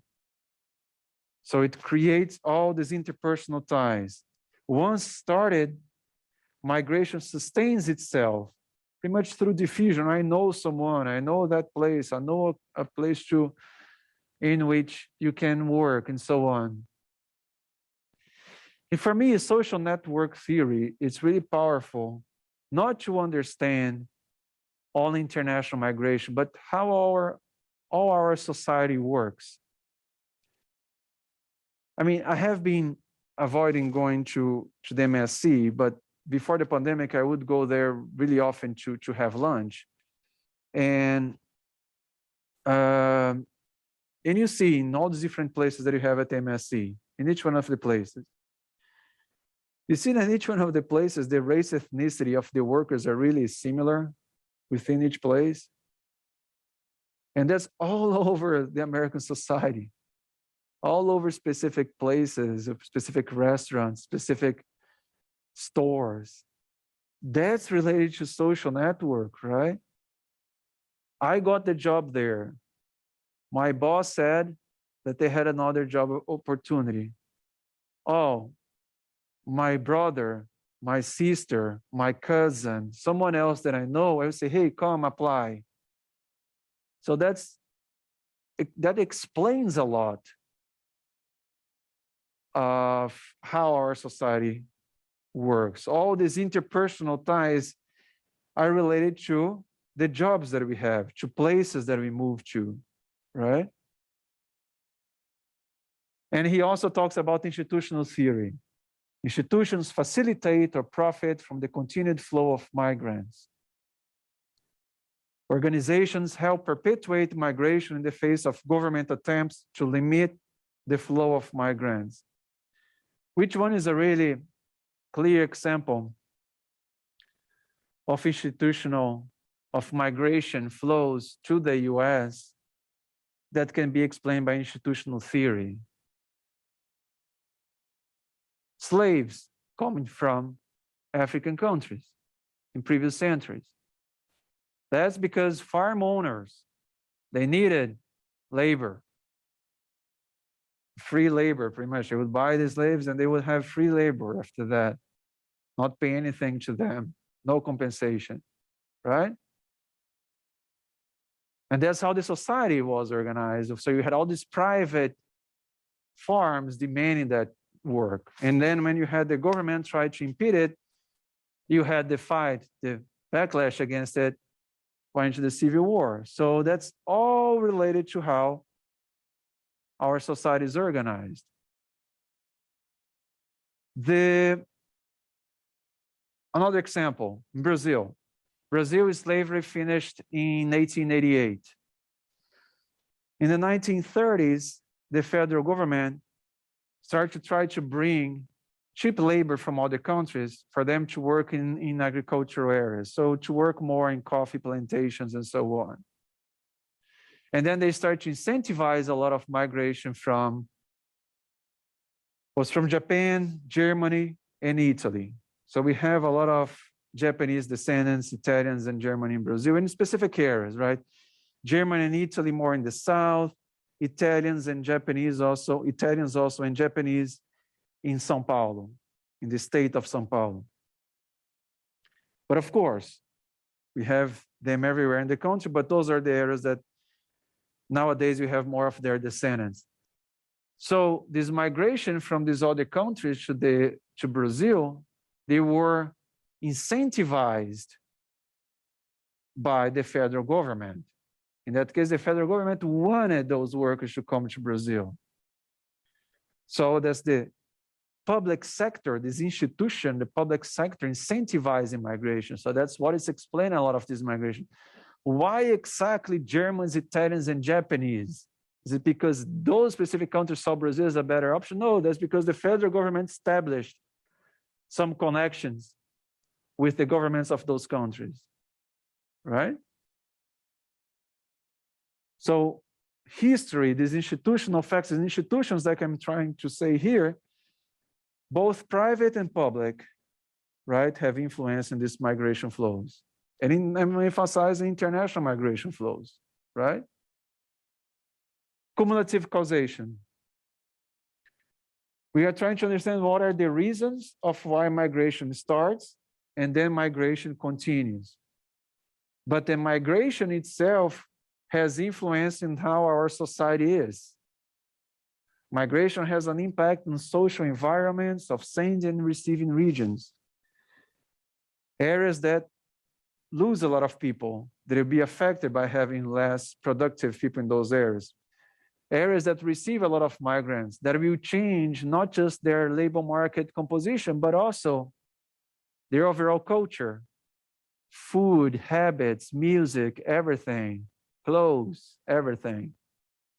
So it creates all these interpersonal ties. Once started, migration sustains itself pretty much through diffusion. I know someone, I know that place, I know a place in which you can work, and so on. And for me, social network theory is really powerful, not to understand all international migration, but how all our society works. I mean, I have been avoiding going to the MSc, but before the pandemic, I would go there really often to have lunch. And you see in all the different places that you have at the MSc, in each one of the places, you see that in each one of the places, the race ethnicity of the workers are really similar within each place. And that's all over the American society, all over specific places, specific restaurants, specific stores. That's related to social network, right? I got the job there. My boss said that they had another job opportunity. Oh, my brother, my sister, my cousin, someone else that I know, I would say, hey, come apply. So that explains a lot of how our society works. All these interpersonal ties are related to the jobs that we have, to places that we move to, right? And he also talks about institutional theory. Institutions facilitate or profit from the continued flow of migrants. Organizations help perpetuate migration in the face of government attempts to limit the flow of migrants. Which one is a really clear example of migration flows to the US that can be explained by institutional theory? Slaves coming from African countries in previous centuries. That's because farm owners, they needed labor, free labor, pretty much. They would buy the slaves and they would have free labor after that, not pay anything to them, no compensation, right? And that's how the society was organized. So you had all these private farms demanding that work. And then when you had the government try to impede it, you had the fight, the backlash against it, went into the Civil War. So that's all related to how our society is organized. Another example, in Brazil. Brazil slavery finished in 1888. In the 1930s, the federal government started to try to bring cheap labor from other countries for them to work in agricultural areas. So to work more in coffee plantations and so on. And then they started to incentivize a lot of migration from Japan, Germany, and Italy. So we have a lot of Japanese descendants, Italians, and Germany in Brazil in specific areas, right? Germany and Italy more in the south, Italians and Japanese also, Italians also and Japanese in São Paulo, in the state of São Paulo. But of course, we have them everywhere in the country, but those are the areas that nowadays we have more of their descendants. So this migration from these other countries to Brazil, they were incentivized by the federal government. In that case, the federal government wanted those workers to come to Brazil. So that's the public sector, this institution, the public sector incentivizing migration. So that's what is explaining a lot of this migration. Why exactly Germans, Italians, and Japanese? Is it because those specific countries saw Brazil as a better option? No, that's because the federal government established some connections with the governments of those countries, right? So history, these institutional facts, these institutions that I'm trying to say here, both private and public, right, have influence in these migration flows. And I'm emphasizing international migration flows, right? Cumulative causation. We are trying to understand what are the reasons of why migration starts and then migration continues. But the migration itself has influence in how our society is. Migration has an impact on social environments of sending and receiving regions. Areas that lose a lot of people, that will be affected by having less productive people in those areas. Areas that receive a lot of migrants, that will change not just their labor market composition, but also their overall culture, food, habits, music, everything, clothes, everything,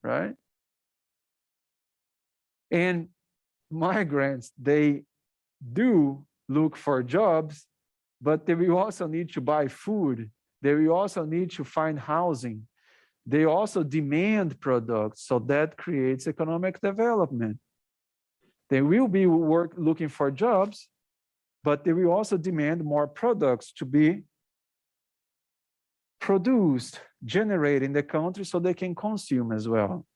right? And migrants, they do look for jobs, but they will also need to buy food. They will also need to find housing. They also demand products, so that creates economic development. They will be looking for jobs, but they will also demand more products to be produced, generated in the country so they can consume as well.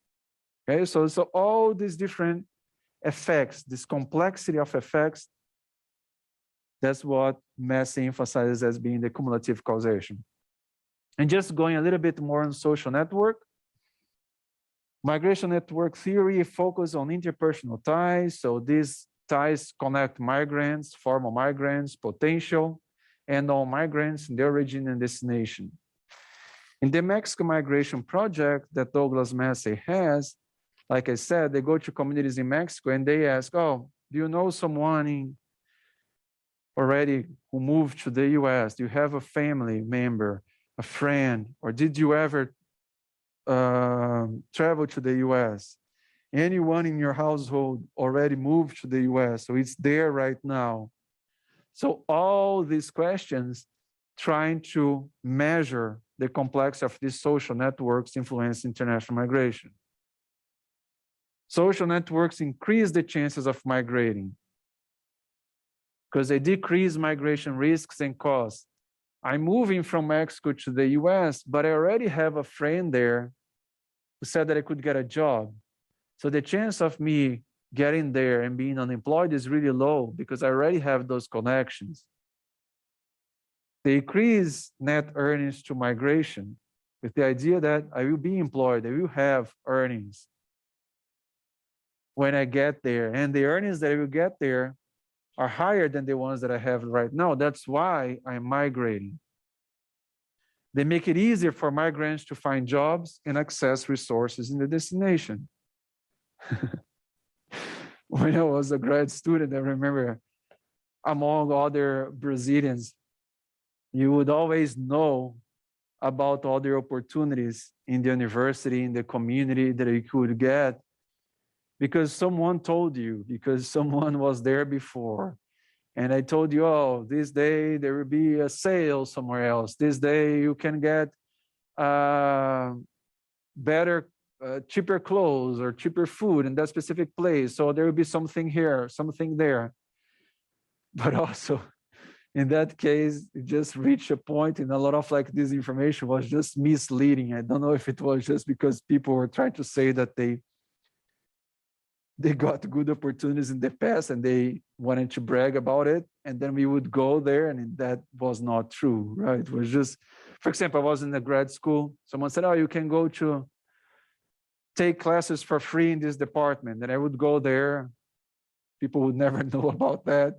Okay, so all these different effects, this complexity of effects, that's what Massey emphasizes as being the cumulative causation. And just going a little bit more on social network, migration network theory focuses on interpersonal ties. So these ties connect migrants, formal migrants, potential, and non-migrants in their origin and destination. In the Mexico migration project that Douglas Massey has, like I said, they go to communities in Mexico and they ask, oh, do you know someone already who moved to the US? Do you have a family member, a friend, or did you ever travel to the US? Anyone in your household already moved to the US, so it's there right now. So all these questions trying to measure the complexity of these social networks influence international migration. Social networks increase the chances of migrating because they decrease migration risks and costs. I'm moving from Mexico to the US, but I already have a friend there who said that I could get a job. So the chance of me getting there and being unemployed is really low because I already have those connections. They increase net earnings to migration with the idea that I will be employed, I will have earnings when I get there. And the earnings that I will get there are higher than the ones that I have right now. That's why I'm migrating. They make it easier for migrants to find jobs and access resources in the destination. When I was a grad student, I remember among other Brazilians, you would always know about all the opportunities in the university, in the community that you could get because someone told you, because someone was there before. And I told you, oh, this day there will be a sale somewhere else. This day you can get better, cheaper clothes or cheaper food in that specific place. So there will be something here, something there. But also, in that case, it just reached a point and a lot of like this information was just misleading. I don't know if it was just because people were trying to say that they got good opportunities in the past and they wanted to brag about it. And then we would go there and that was not true, right? It was just, for example, I was in the grad school. Someone said, oh, you can go to take classes for free in this department. And I would go there. People would never know about that.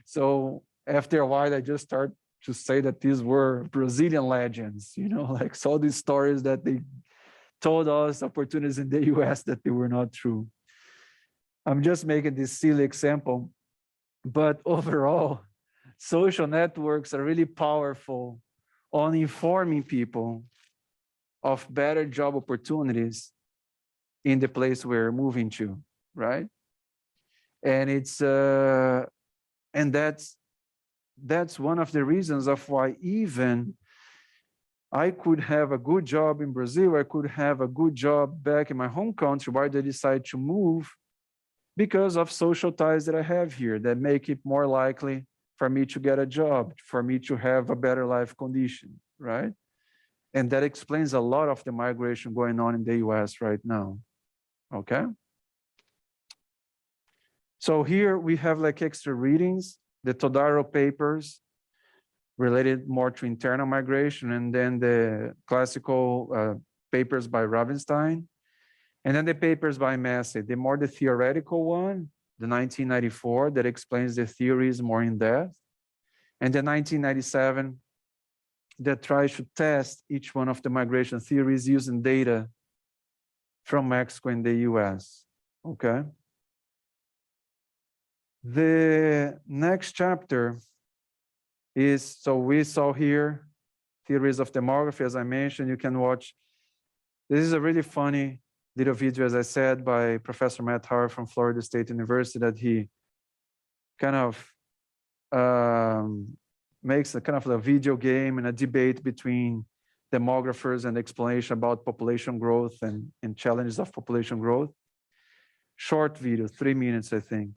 So after a while, I just started to say that these were Brazilian legends, you know, like all these stories that they told us, opportunities in the US that they were not true. I'm just making this silly example, but overall, social networks are really powerful on informing people of better job opportunities in the place we're moving to, right? And it's and that's one of the reasons of why even I could have a good job in Brazil, I could have a good job back in my home country, why they decide to move, because of social ties that I have here that make it more likely for me to get a job, for me to have a better life condition, right? And that explains a lot of the migration going on in the US right now, okay? So here we have like extra readings, the Todaro papers. related more to internal migration, and then the classical papers by Ravenstein, and then the papers by Massey, the more the theoretical one, the 1994, that explains the theories more in depth, and the 1997 that tries to test each one of the migration theories using data from Mexico and the US, okay? The next chapter is, so we saw here, theories of demography, as I mentioned. You can watch, this is a really funny little video, as I said, by Professor Matt Howard from Florida State University, that he kind of makes a kind of a video game and a debate between demographers and explanation about population growth and challenges of population growth. Short video, 3 minutes, I think.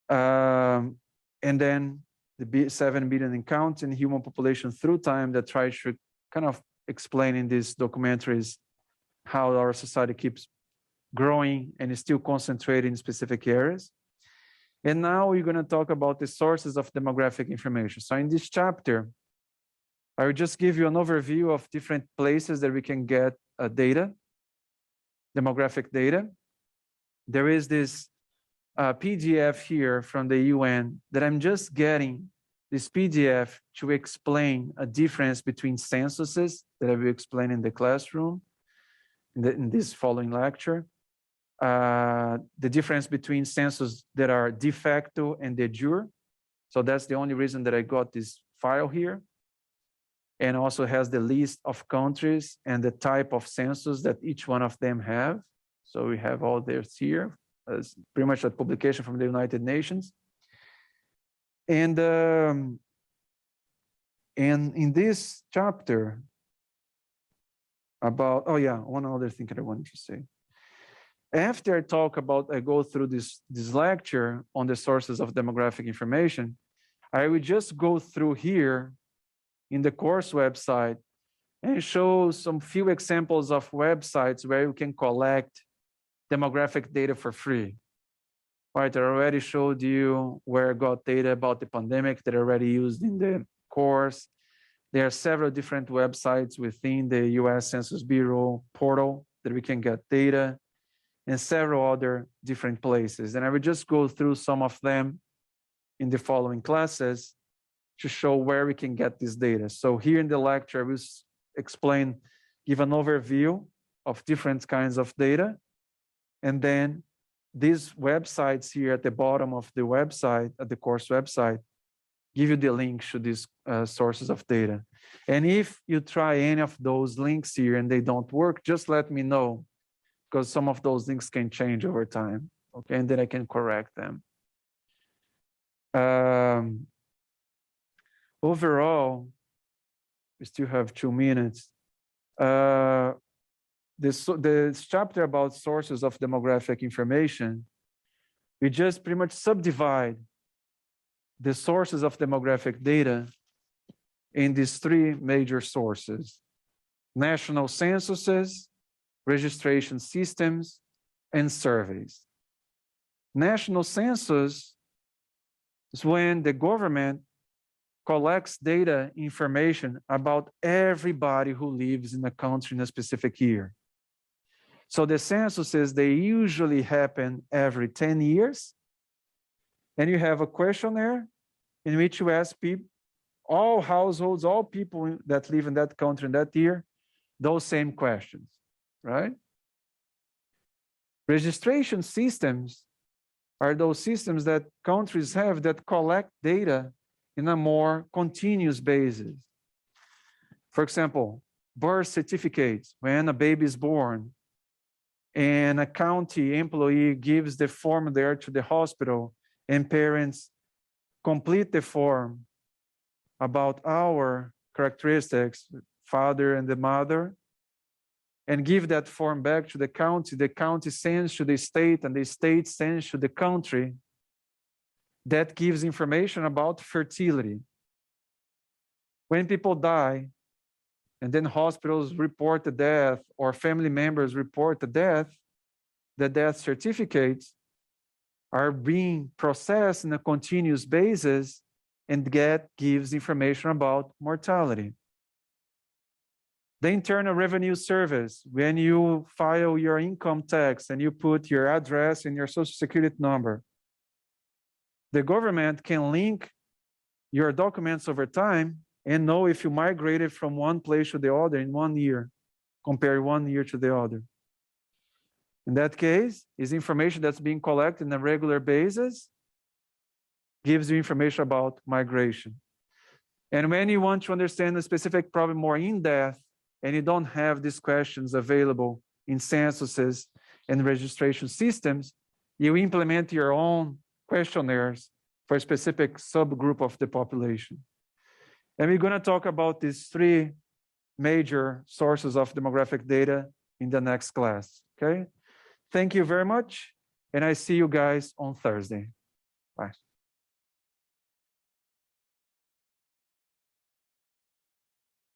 And then the 7 billion and counting human population through time, that tries to kind of explain in these documentaries how our society keeps growing and is still concentrated in specific areas. And now we're going to talk about the sources of demographic information. So in this chapter, I will just give you an overview of different places that we can get data, demographic data. There is this PDF here from the UN that I'm just getting this PDF to explain a difference between censuses that I will explain in the classroom in this following lecture. The difference between censuses that are de facto and de jure. So that's the only reason that I got this file here. And also has the list of countries and the type of census that each one of them have. So we have all this here. It's pretty much a publication from the United Nations. And in this chapter about, oh yeah, one other thing that I wanted to say. After I go through this lecture on the sources of demographic information, I will just go through here in the course website and show some few examples of websites where you can collect demographic data for free. Right, I already showed you where I got data about the pandemic that I already used in the course. There are several different websites within the US Census Bureau portal that we can get data, and several other different places. And I will just go through some of them in the following classes to show where we can get this data. So here in the lecture, I will give an overview of different kinds of data. And then these websites here at the bottom of the website, at the course website, give you the links to these sources of data. And if you try any of those links here and they don't work, just let me know, because some of those links can change over time, okay? And then I can correct them. Overall, we still have 2 minutes. This chapter about sources of demographic information, we just pretty much subdivide the sources of demographic data in these 3 major sources: national censuses, registration systems, and surveys. National census is when the government collects data information about everybody who lives in a country in a specific year. So the censuses, they usually happen every 10 years. And you have a questionnaire in which you ask people, all households, all people that live in that country in that year, those same questions, right? Registration systems are those systems that countries have that collect data in a more continuous basis. For example, birth certificates, when a baby is born and a county employee gives the form there to the hospital and parents complete the form about our characteristics, father and the mother, and give that form back to the county sends to the state, and the state sends to the country. That gives information about fertility. When people die, and then hospitals report the death, or family members report the death certificates are being processed on a continuous basis and gives information about mortality. The Internal Revenue Service, when you file your income tax and you put your address and your social security number, the government can link your documents over time and know if you migrated from one place to the other in 1 year, compare 1 year to the other. In that case, is information that's being collected on a regular basis, gives you information about migration. And when you want to understand a specific problem more in depth, and you don't have these questions available in censuses and registration systems, you implement your own questionnaires for a specific subgroup of the population. And we're going to talk about these 3 major sources of demographic data in the next class, okay? Thank you very much, and I see you guys on Thursday. Bye.